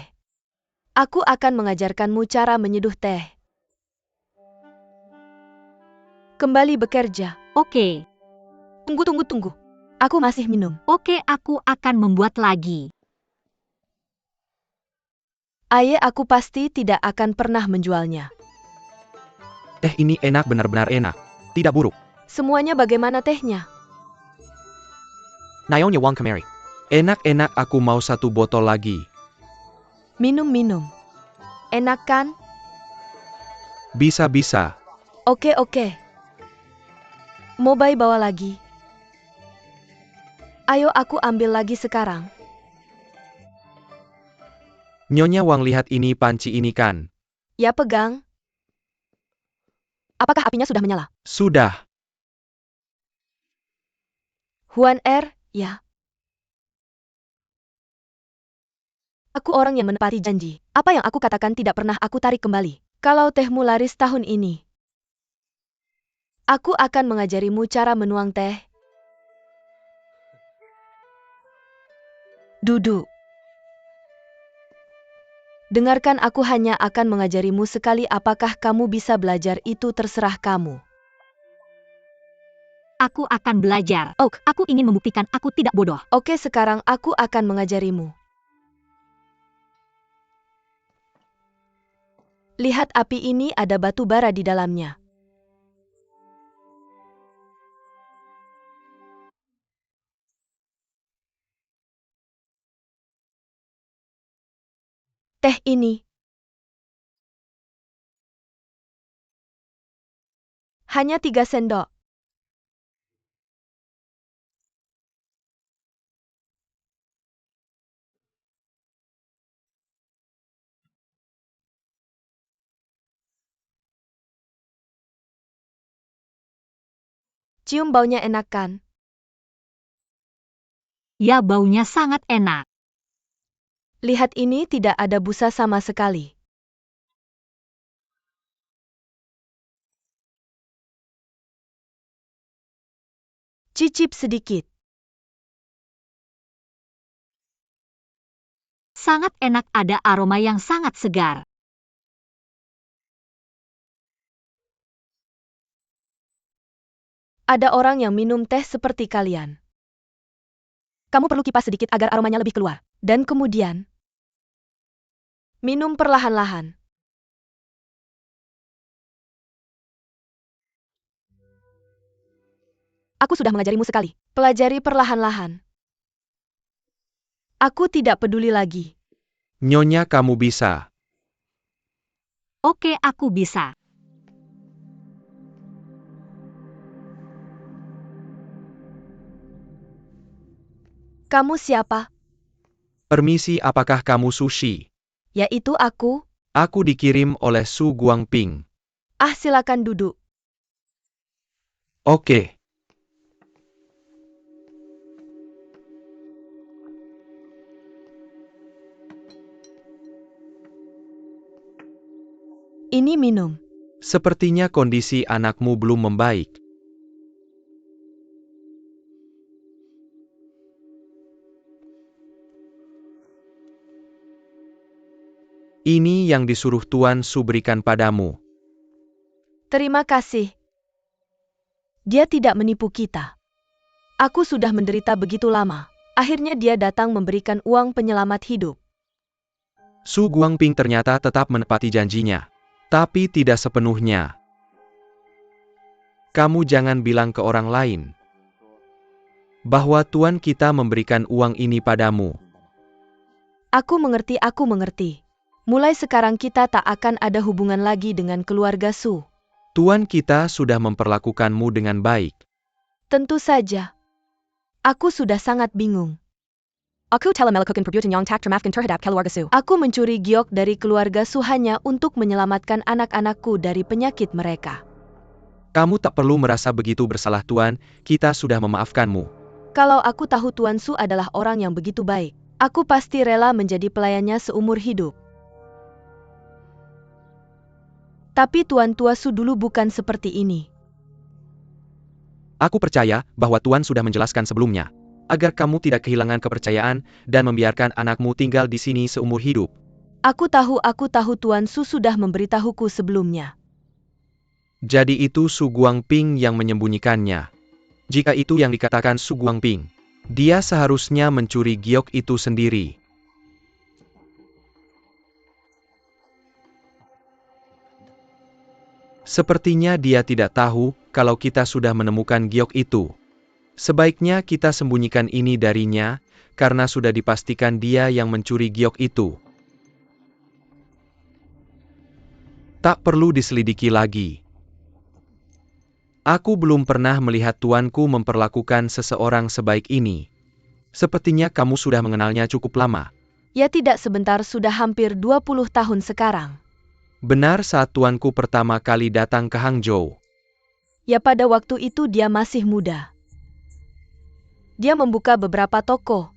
Aku akan mengajarkanmu cara menyeduh teh. Kembali bekerja. Oke, Tunggu. Aku masih minum. oke, aku akan membuat lagi. Aku pasti tidak akan pernah menjualnya. Teh ini enak, benar-benar enak. Tidak buruk. Semuanya bagaimana tehnya? Nyonya Wang kemari. Enak-enak, aku mau 1 botol lagi. Minum. Enak kan? Bisa. Oke. Mobai bawa lagi. Ayo, aku ambil lagi sekarang. Nyonya Wang, lihat ini panci ini kan? Ya, pegang. Apakah apinya sudah menyala? Sudah. Huan Er, ya. Aku orang yang menepati janji. Apa yang aku katakan tidak pernah aku tarik kembali. Kalau tehmu laris tahun ini, aku akan mengajarimu cara menuang teh. Duduk. Dengarkan, aku hanya akan mengajarimu sekali. Apakah kamu bisa belajar itu terserah kamu. Aku akan belajar. Oh, aku ingin membuktikan aku tidak bodoh. Oke, sekarang aku akan mengajarimu. Lihat api ini, ada batu bara di dalamnya. Teh ini hanya 3 sendok. Cium baunya enak kan? Ya, baunya sangat enak. Lihat ini, tidak ada busa sama sekali. Cicip sedikit. Sangat enak, ada aroma yang sangat segar. Ada orang yang minum teh seperti kalian. Kamu perlu kipas sedikit agar aromanya lebih keluar. Dan kemudian, minum perlahan-lahan. Aku sudah mengajarimu sekali. Pelajari perlahan-lahan. Aku tidak peduli lagi. Nyonya, kamu bisa. Oke, aku bisa. Kamu siapa? Permisi, apakah kamu Sushi? Yaitu aku. Aku dikirim oleh Su Guangping. Silakan duduk. Oke. Ini minum. Sepertinya kondisi anakmu belum membaik. Ini yang disuruh Tuan Su berikan padamu. Terima kasih. Dia tidak menipu kita. Aku sudah menderita begitu lama. Akhirnya dia datang memberikan uang penyelamat hidup. Su Guangping ternyata tetap menepati janjinya. Tapi tidak sepenuhnya. Kamu jangan bilang ke orang lain bahwa Tuan kita memberikan uang ini padamu. Aku mengerti, aku mengerti. Mulai sekarang kita tak akan ada hubungan lagi dengan keluarga Su. Tuan kita sudah memperlakukanmu dengan baik. Tentu saja. Aku sudah sangat bingung. Aku telah melakukan perbuatan yang tak termaafkan terhadap keluarga Su. Aku mencuri giok dari keluarga Su hanya untuk menyelamatkan anak-anakku dari penyakit mereka. Kamu tak perlu merasa begitu bersalah, Tuan. Kita sudah memaafkanmu. Kalau aku tahu Tuan Su adalah orang yang begitu baik, aku pasti rela menjadi pelayannya seumur hidup. Tapi Tuan Tua Su dulu bukan seperti ini. Aku percaya bahwa Tuan sudah menjelaskan sebelumnya, agar kamu tidak kehilangan kepercayaan dan membiarkan anakmu tinggal di sini seumur hidup. Aku tahu Tuan Su sudah memberitahuku sebelumnya. Jadi itu Su Guangping yang menyembunyikannya. Jika itu yang dikatakan Su Guangping, dia seharusnya mencuri giok itu sendiri. Sepertinya dia tidak tahu kalau kita sudah menemukan giok itu. Sebaiknya kita sembunyikan ini darinya, karena sudah dipastikan dia yang mencuri giok itu. Tak perlu diselidiki lagi. Aku belum pernah melihat tuanku memperlakukan seseorang sebaik ini. Sepertinya kamu sudah mengenalnya cukup lama. Ya tidak sebentar, sudah hampir 20 tahun sekarang. Benar, saat tuanku pertama kali datang ke Hangzhou. Ya pada waktu itu dia masih muda. Dia membuka beberapa toko.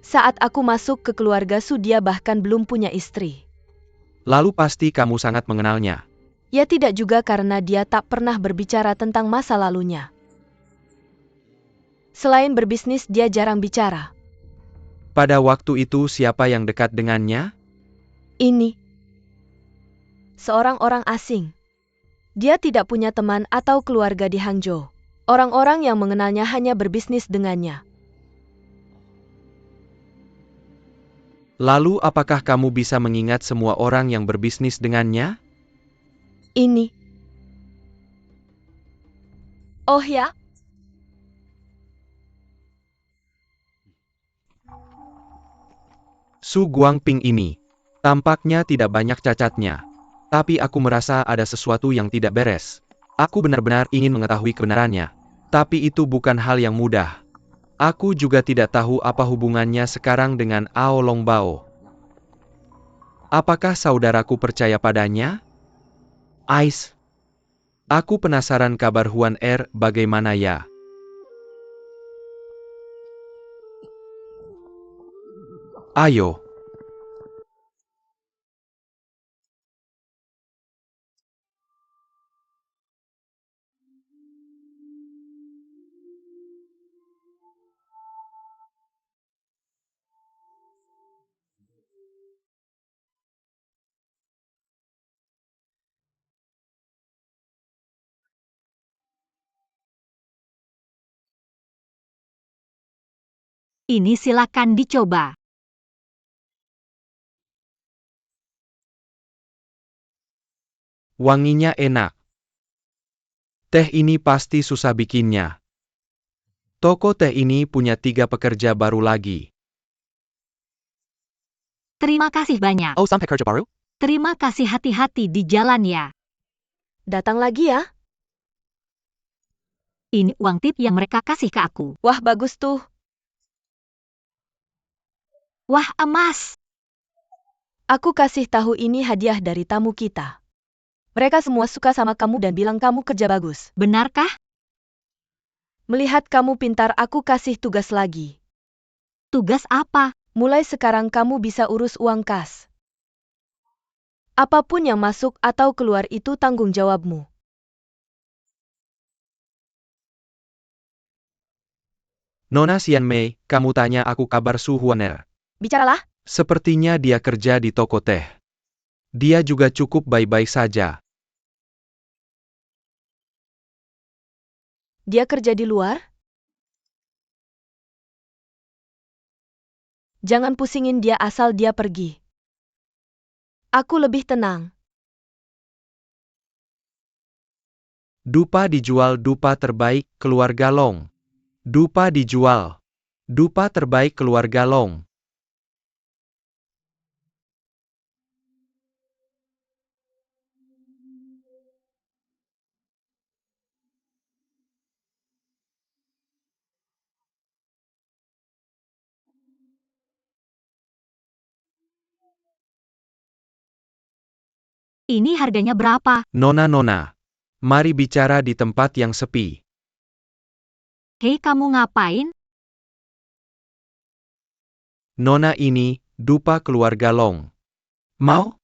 Saat aku masuk ke keluarga Su, dia bahkan belum punya istri. Lalu pasti kamu sangat mengenalnya. Ya tidak juga, karena dia tak pernah berbicara tentang masa lalunya. Selain berbisnis, dia jarang bicara. Pada waktu itu siapa yang dekat dengannya? Ini seorang orang asing. Dia tidak punya teman atau keluarga di Hangzhou. Orang-orang yang mengenalnya hanya berbisnis dengannya. Lalu apakah kamu bisa mengingat semua orang yang berbisnis dengannya? Ini. Oh ya? Su Guangping ini tampaknya tidak banyak cacatnya. Tapi aku merasa ada sesuatu yang tidak beres. Aku benar-benar ingin mengetahui kebenarannya. Tapi itu bukan hal yang mudah. Aku juga tidak tahu apa hubungannya sekarang dengan Ao Longbao. Apakah saudaraku percaya padanya? Ais. Aku penasaran kabar Huan bagaimana ya? Ayo. Ini silakan dicoba. Wanginya enak. Teh ini pasti susah bikinnya. Toko teh ini punya 3 pekerja baru lagi. Terima kasih banyak. Oh, sampai kerja baru? Terima kasih, hati-hati di jalan ya. Datang lagi ya? Ini uang tip yang mereka kasih ke aku. Wah, bagus tuh. Wah, emas. Aku kasih tahu ini hadiah dari tamu kita. Mereka semua suka sama kamu dan bilang kamu kerja bagus. Benarkah? Melihat kamu pintar, aku kasih tugas lagi. Tugas apa? Mulai sekarang kamu bisa urus uang kas. Apapun yang masuk atau keluar itu tanggung jawabmu. Nona Xianmei, kamu tanya aku kabar Su Huaner. Bicaralah. Sepertinya dia kerja di toko teh. Dia juga cukup baik-baik saja. Dia kerja di luar? Jangan pusingin dia asal dia pergi. Aku lebih tenang. Dupa dijual, dupa terbaik, keluarga Long. Dupa dijual. Dupa terbaik, keluarga Long. Ini harganya berapa? Nona, mari bicara di tempat yang sepi. Hei, kamu ngapain? Nona ini, dupa keluarga Long. Mau?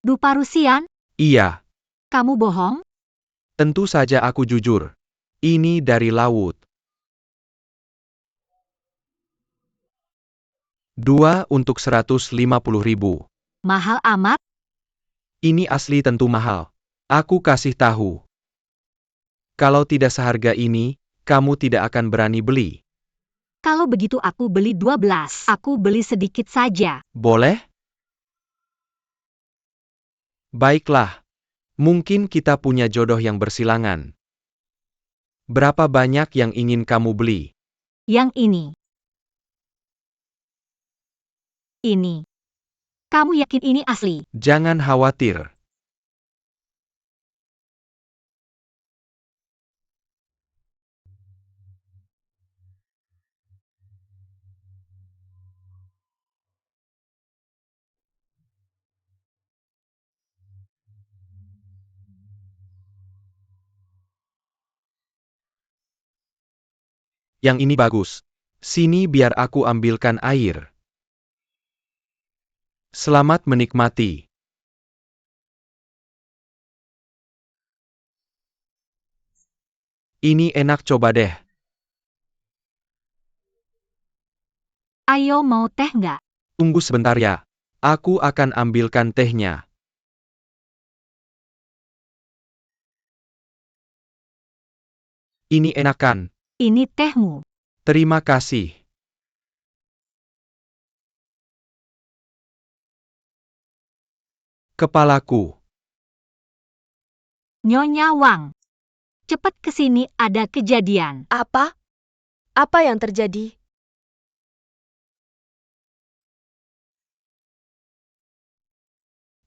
Dupa Rusian? Iya, Kamu bohong? tentu saja aku jujur. Ini dari laut. 2 untuk 150.000. Mahal amat? Ini asli tentu mahal. Aku kasih tahu. Kalau tidak seharga ini, kamu tidak akan berani beli. Kalau begitu aku beli 12. Aku beli sedikit saja. Boleh? Baiklah. Mungkin kita punya jodoh yang bersilangan. Berapa banyak yang ingin kamu beli? Yang ini. Ini. Kamu yakin ini asli? Jangan khawatir. Yang ini bagus. Sini biar aku ambilkan air. Selamat menikmati. Ini enak, coba deh. Ayo, mau teh nggak? Tunggu sebentar ya. Aku akan ambilkan tehnya. Ini enak kan? Ini tehmu. Terima kasih. Kepalaku. Nyonya Wang. Cepat ke sini, ada kejadian. Apa? Apa yang terjadi?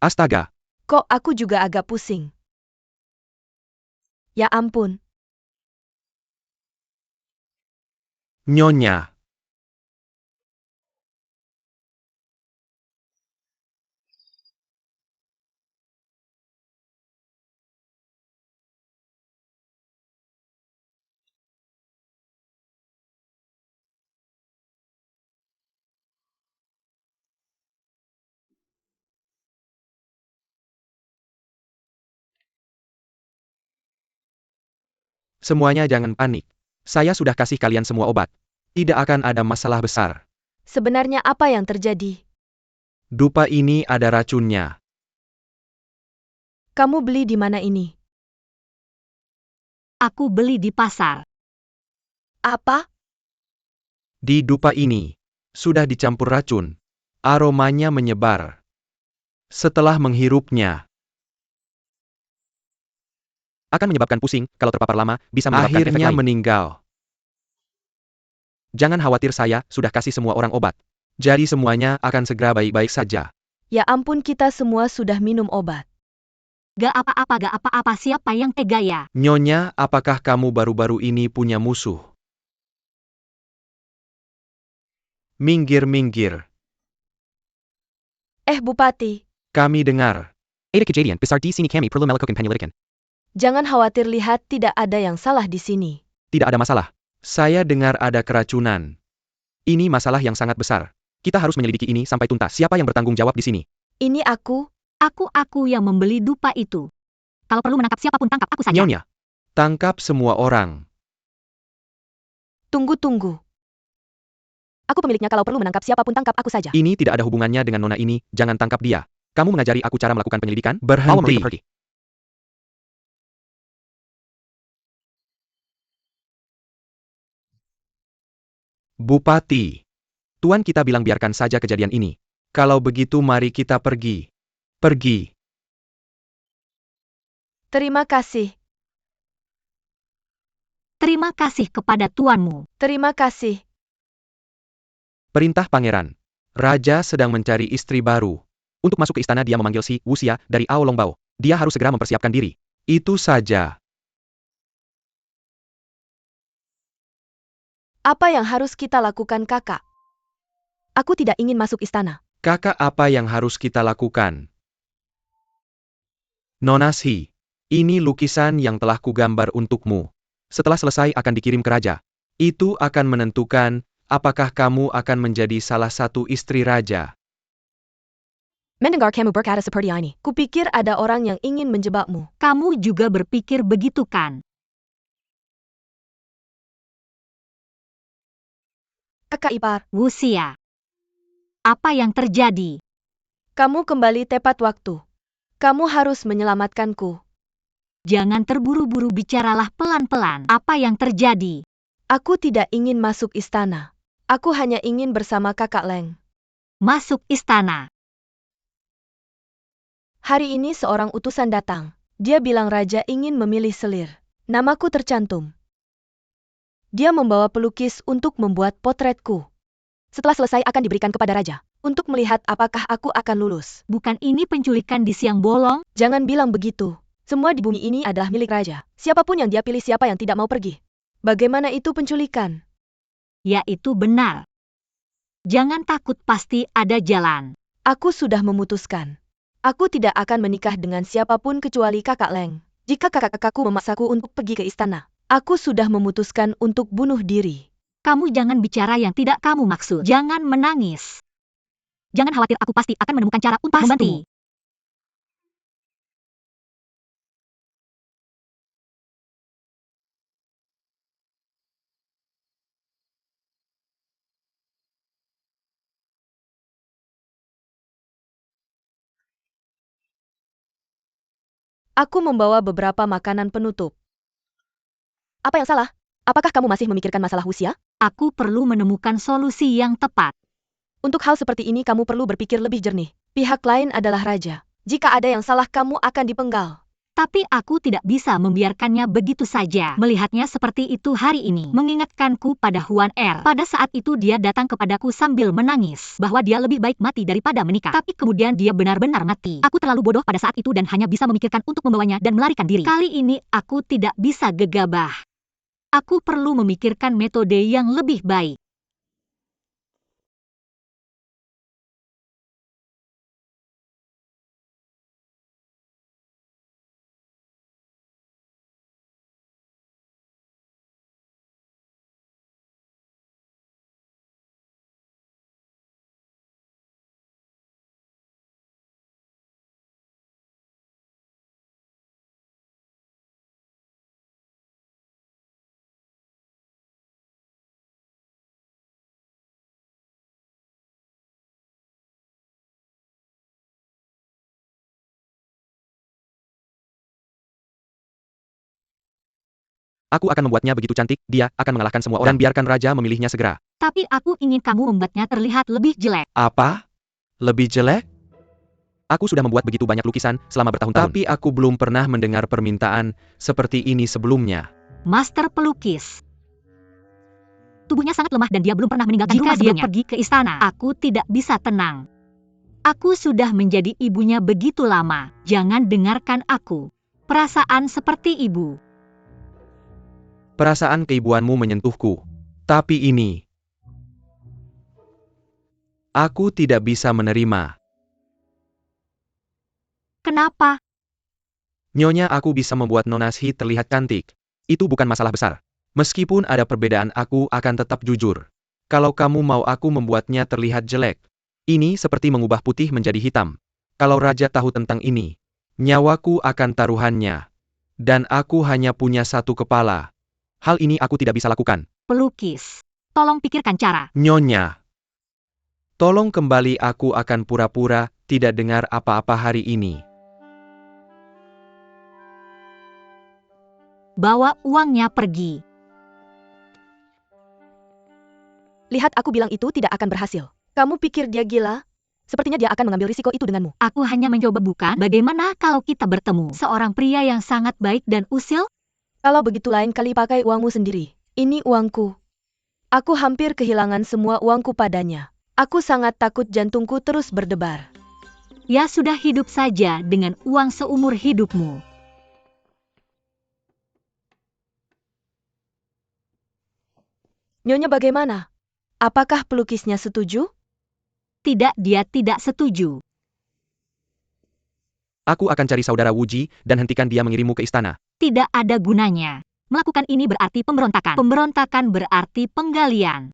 Astaga. Kok aku juga agak pusing. Ya ampun. Nyonya. Semuanya jangan panik. Saya sudah kasih kalian semua obat. Tidak akan ada masalah besar. Sebenarnya apa yang terjadi? Dupa ini ada racunnya. Kamu beli di mana ini? Aku beli di pasar. Apa? Di dupa ini, sudah dicampur racun. Aromanya menyebar. Setelah menghirupnya, akan menyebabkan pusing, kalau terpapar lama, bisa menyebabkan efek Akhirnya lain. Meninggal. Jangan khawatir, saya sudah kasih semua orang obat. Jadi semuanya akan segera baik-baik saja. Ya ampun, kita semua sudah minum obat. Gak apa-apa, siapa yang tega ya? Nyonya, apakah kamu baru-baru ini punya musuh? Minggir-minggir. Bupati, Kami dengar. Ada kejadian besar di sini, kami perlu melakukan penyelidikan. jangan khawatir, lihat tidak ada yang salah di sini. Tidak ada masalah. Saya dengar ada keracunan. Ini masalah yang sangat besar. Kita harus menyelidiki ini sampai tuntas. Siapa yang bertanggung jawab di sini? Ini aku. Aku yang membeli dupa itu. Kalau perlu menangkap siapapun, tangkap aku saja. Nyonya. Tangkap semua orang. Tunggu. Aku pemiliknya, kalau perlu menangkap siapapun, tangkap aku saja. Ini tidak ada hubungannya dengan nona ini, jangan tangkap dia. Kamu mengajari aku cara melakukan penyelidikan? Berhenti. Pergi. Bupati. Tuan kita bilang biarkan saja kejadian ini. Kalau begitu mari kita pergi. Pergi. Terima kasih. Terima kasih kepada tuanmu. Terima kasih. Perintah pangeran. Raja sedang mencari istri baru. Untuk masuk ke istana dia memanggil si Wuxia dari Aolongbao. Dia harus segera mempersiapkan diri. Itu saja. Apa yang harus kita lakukan, kakak? Aku tidak ingin masuk istana. Kakak, apa yang harus kita lakukan? Nona Si, ini lukisan yang telah kugambar untukmu. Setelah selesai akan dikirim ke raja. Itu akan menentukan apakah kamu akan menjadi salah satu istri raja. Mendengar kamu berkata seperti ini, kupikir ada orang yang ingin menjebakmu. Kamu juga berpikir begitu kan? Kakak ipar, Wuxia. Apa yang terjadi? kamu kembali tepat waktu. Kamu harus menyelamatkanku. Jangan terburu-buru, bicaralah pelan-pelan. Apa yang terjadi? Aku tidak ingin masuk istana. Aku hanya ingin bersama kakak Leng. Masuk istana. Hari ini seorang utusan datang. Dia bilang raja ingin memilih selir. Namaku tercantum. Dia membawa pelukis untuk membuat potretku. Setelah selesai akan diberikan kepada raja, untuk melihat apakah aku akan lulus. Bukan ini penculikan di siang bolong? Jangan bilang begitu. Semua di bumi ini adalah milik raja. Siapapun yang dia pilih, siapa yang tidak mau pergi. Bagaimana itu penculikan? Ya, itu benar. Jangan takut, pasti ada jalan. Aku sudah memutuskan. Aku tidak akan menikah dengan siapapun kecuali kakak Leng. Jika kakak-kakakku memaksaku untuk pergi ke istana, aku sudah memutuskan untuk bunuh diri. Kamu jangan bicara yang tidak kamu maksud. Jangan menangis. Jangan khawatir, aku pasti akan menemukan cara untuk membantu. Aku membawa beberapa makanan penutup. Apa yang salah? Apakah kamu masih memikirkan masalah usia? Aku perlu menemukan solusi yang tepat. Untuk hal seperti ini kamu perlu berpikir lebih jernih. Pihak lain adalah raja. Jika ada yang salah, kamu akan dipenggal. Tapi aku tidak bisa membiarkannya begitu saja. Melihatnya seperti itu hari ini mengingatkanku pada Huan Er. Pada saat itu dia datang kepadaku sambil menangis bahwa dia lebih baik mati daripada menikah. Tapi kemudian dia benar-benar mati. Aku terlalu bodoh pada saat itu dan hanya bisa memikirkan untuk membawanya dan melarikan diri. Kali ini aku tidak bisa gegabah. Aku perlu memikirkan metode yang lebih baik. Aku akan membuatnya begitu cantik, dia akan mengalahkan semua orang. Dan biarkan raja memilihnya segera. Tapi aku ingin kamu membuatnya terlihat lebih jelek. Apa? Lebih jelek? Aku sudah membuat begitu banyak lukisan selama bertahun-tahun. Tapi aku belum pernah mendengar permintaan seperti ini sebelumnya. Master pelukis. Tubuhnya sangat lemah dan dia belum pernah meninggalkan rumah sebelumnya. Jika dia pergi ke istana, aku tidak bisa tenang. Aku sudah menjadi ibunya begitu lama. Jangan dengarkan aku. Perasaan seperti ibu. Perasaan keibuanmu menyentuhku. Tapi ini... Aku tidak bisa menerima. Kenapa? Nyonya, aku bisa membuat Nona Shi terlihat cantik. Itu bukan masalah besar. Meskipun ada perbedaan, aku akan tetap jujur. Kalau kamu mau aku membuatnya terlihat jelek, ini seperti mengubah putih menjadi hitam. Kalau raja tahu tentang ini, nyawaku akan taruhannya. Dan aku hanya punya satu kepala. Hal ini aku tidak bisa lakukan. Pelukis. Tolong pikirkan cara. Nyonya. Tolong kembali, aku akan pura-pura tidak dengar apa-apa hari ini. Bawa uangnya pergi. Lihat, aku bilang itu tidak akan berhasil. Kamu pikir dia gila? Sepertinya dia akan mengambil risiko itu denganmu. Aku hanya mencoba, bukan? Bagaimana kalau kita bertemu seorang pria yang sangat baik dan usil? Kalau begitu lain kali pakai uangmu sendiri. Ini uangku. Aku hampir kehilangan semua uangku padanya. Aku sangat takut jantungku terus berdebar. Ya sudah, hidup saja dengan uang seumur hidupmu. Nyonya bagaimana? Apakah pelukisnya setuju? Tidak, dia tidak setuju. Aku akan cari saudara Wuji dan hentikan dia mengirimu ke istana. Tidak ada gunanya. Melakukan ini berarti pemberontakan. Pemberontakan berarti penggalian.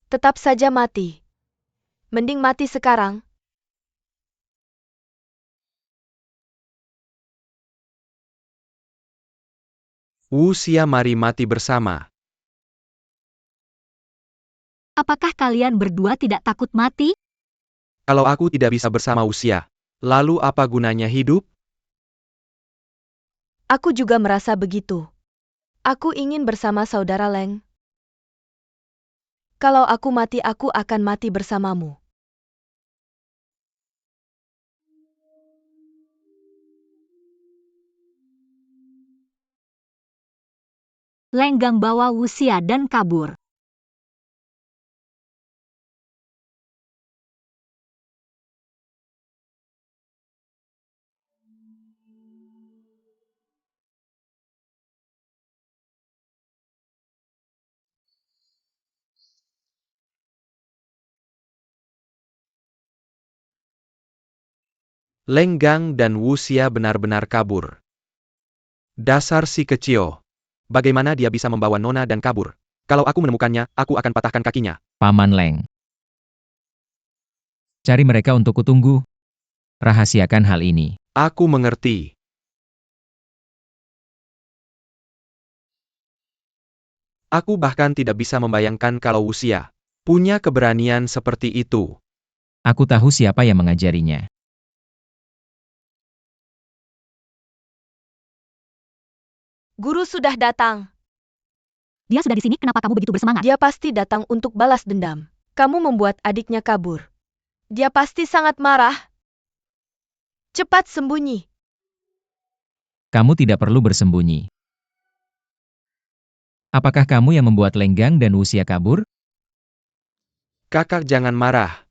Tetap saja mati. Mending mati sekarang. Wuxia, mari mati bersama. Apakah kalian berdua tidak takut mati? Kalau aku tidak bisa bersama Wuxia, lalu apa gunanya hidup? Aku juga merasa begitu. Aku ingin bersama saudara Leng. Kalau aku mati, aku akan mati bersamamu. Lenggang bawa Wuxia dan kabur. Lenggang dan Wuxia benar-benar kabur. Dasar si kecil. Bagaimana dia bisa membawa Nona dan kabur? Kalau aku menemukannya, aku akan patahkan kakinya. Paman Leng. Cari mereka untuk kutunggu. Rahasiakan hal ini. Aku mengerti. Aku bahkan tidak bisa membayangkan kalau Wuxia punya keberanian seperti itu. Aku tahu siapa yang mengajarinya. Guru sudah datang. Dia sudah di sini, kenapa kamu begitu bersemangat? Dia pasti datang untuk balas dendam. Kamu membuat adiknya kabur. Dia pasti sangat marah. Cepat sembunyi. Kamu tidak perlu bersembunyi. Apakah kamu yang membuat Lenggang dan Wuxia kabur? Kakak, jangan marah.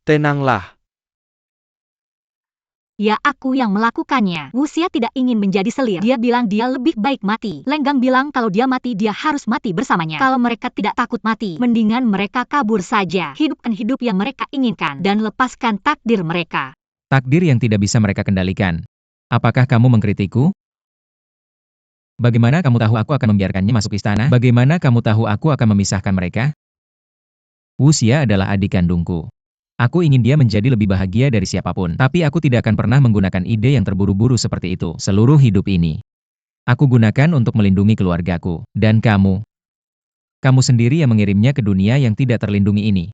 Tenanglah. Ya, aku yang melakukannya. Wuxia tidak ingin menjadi selir. Dia bilang dia lebih baik mati. Lenggang bilang kalau dia mati, dia harus mati bersamanya. Kalau mereka tidak takut mati, mendingan mereka kabur saja. Hidupkan hidup yang mereka inginkan dan lepaskan takdir mereka. Takdir yang tidak bisa mereka kendalikan. Apakah kamu mengkritikku? Bagaimana kamu tahu aku akan membiarkannya masuk istana? Bagaimana kamu tahu aku akan memisahkan mereka? Wuxia adalah adik kandungku. Aku ingin dia menjadi lebih bahagia dari siapapun. Tapi aku tidak akan pernah menggunakan ide yang terburu-buru seperti itu seluruh hidup ini. Aku gunakan untuk melindungi keluargaku. Dan kamu. Kamu sendiri yang mengirimnya ke dunia yang tidak terlindungi ini.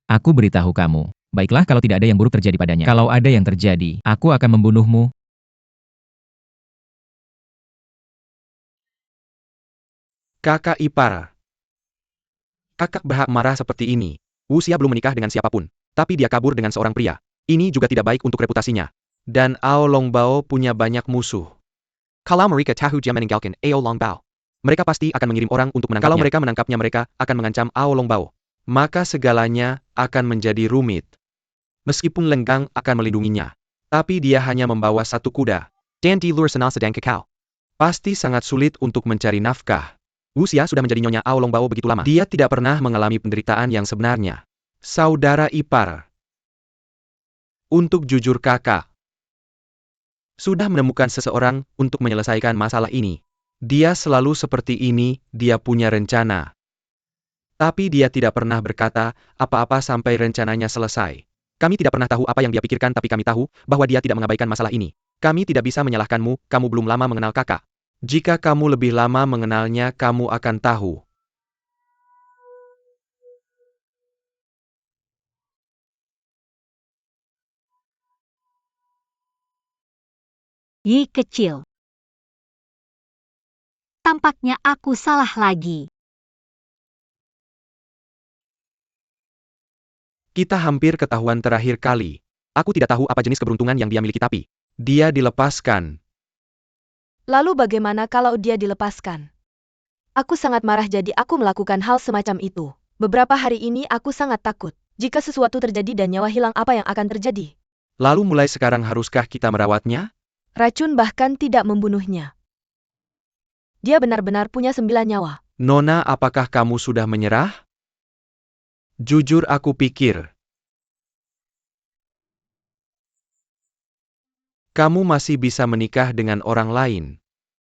Aku beritahu kamu. Baiklah, kalau tidak ada yang buruk terjadi padanya. Kalau ada yang terjadi, aku akan membunuhmu. Kakak ipar. Kakak berhak marah seperti ini. Wuxia belum menikah dengan siapapun, tapi dia kabur dengan seorang pria. Ini juga tidak baik untuk reputasinya. Dan Ao Longbao punya banyak musuh. Kalau mereka tahu dia meninggalkan Ao Longbao, mereka pasti akan mengirim orang untuk menangkapnya. Kalau mereka menangkapnya, mereka akan mengancam Ao Longbao. Maka segalanya akan menjadi rumit. Meskipun Lenggang akan melindunginya, tapi dia hanya membawa satu kuda. Dan di luar sana sedang kekal. Pasti sangat sulit untuk mencari nafkah. Wuxia sudah menjadi nyonya Ao Longbao begitu lama. Dia tidak pernah mengalami penderitaan yang sebenarnya. Saudara ipar. Untuk jujur kakak. Sudah menemukan seseorang untuk menyelesaikan masalah ini. Dia selalu seperti ini, dia punya rencana. Tapi dia tidak pernah berkata apa-apa sampai rencananya selesai. Kami tidak pernah tahu apa yang dia pikirkan, tapi kami tahu bahwa dia tidak mengabaikan masalah ini. Kami tidak bisa menyalahkanmu, kamu belum lama mengenal kakak. Jika kamu lebih lama mengenalnya, kamu akan tahu. Yi kecil. Tampaknya aku salah lagi. Kita hampir ketahuan terakhir kali. Aku tidak tahu apa jenis keberuntungan yang dia miliki, tapi dia dilepaskan. Lalu bagaimana kalau dia dilepaskan? Aku sangat marah, jadi aku melakukan hal semacam itu. Beberapa hari ini aku sangat takut. Jika sesuatu terjadi dan nyawa hilang, apa yang akan terjadi? Lalu mulai sekarang haruskah kita merawatnya? Racun bahkan tidak membunuhnya. Dia benar-benar punya 9 nyawa. Nona, apakah kamu sudah menyerah? Jujur aku pikir kamu masih bisa menikah dengan orang lain.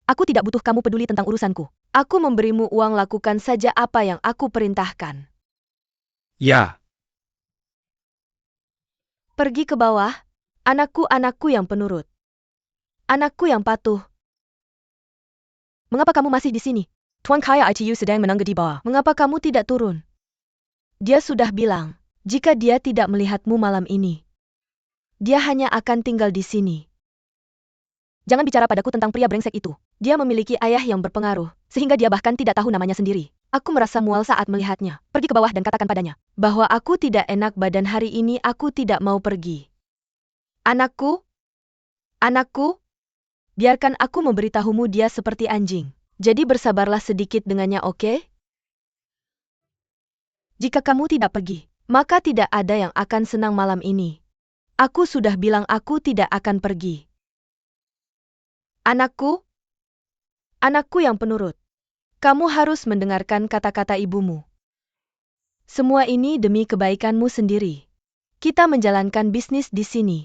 Aku tidak butuh kamu peduli tentang urusanku. Aku memberimu uang, lakukan saja apa yang aku perintahkan. Ya. Pergi ke bawah. Anakku yang penurut. Anakku yang patuh. Mengapa kamu masih di sini? Tuan Kaya Itu sedang menunggu di bawah. Mengapa kamu tidak turun? Dia sudah bilang, jika dia tidak melihatmu malam ini, dia hanya akan tinggal di sini. Jangan bicara padaku tentang pria brengsek itu. Dia memiliki ayah yang berpengaruh, sehingga dia bahkan tidak tahu namanya sendiri. Aku merasa mual saat melihatnya. Pergi ke bawah dan katakan padanya bahwa aku tidak enak badan hari ini, aku tidak mau pergi. Anakku, biarkan aku memberitahumu, dia seperti anjing. Jadi bersabarlah sedikit dengannya, oke? Jika kamu tidak pergi, maka tidak ada yang akan senang malam ini. Aku sudah bilang aku tidak akan pergi. Anakku yang penurut. Kamu harus mendengarkan kata-kata ibumu. Semua ini demi kebaikanmu sendiri. Kita menjalankan bisnis di sini.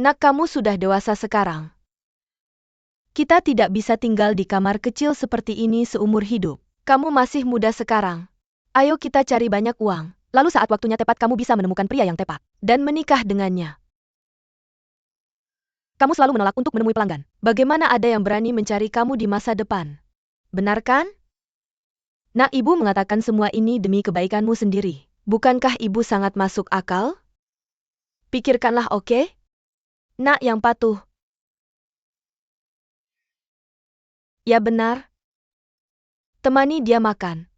Nak, kamu sudah dewasa sekarang. Kita tidak bisa tinggal di kamar kecil seperti ini seumur hidup. Kamu masih muda sekarang. Ayo kita cari banyak uang. Lalu saat waktunya tepat kamu bisa menemukan pria yang tepat dan menikah dengannya. Kamu selalu menolak untuk menemui pelanggan. Bagaimana ada yang berani mencari kamu di masa depan? Benar kan? Nak, ibu mengatakan semua ini demi kebaikanmu sendiri. Bukankah ibu sangat masuk akal? Pikirkanlah, oke? Nak yang patuh. Ya benar. Temani dia makan.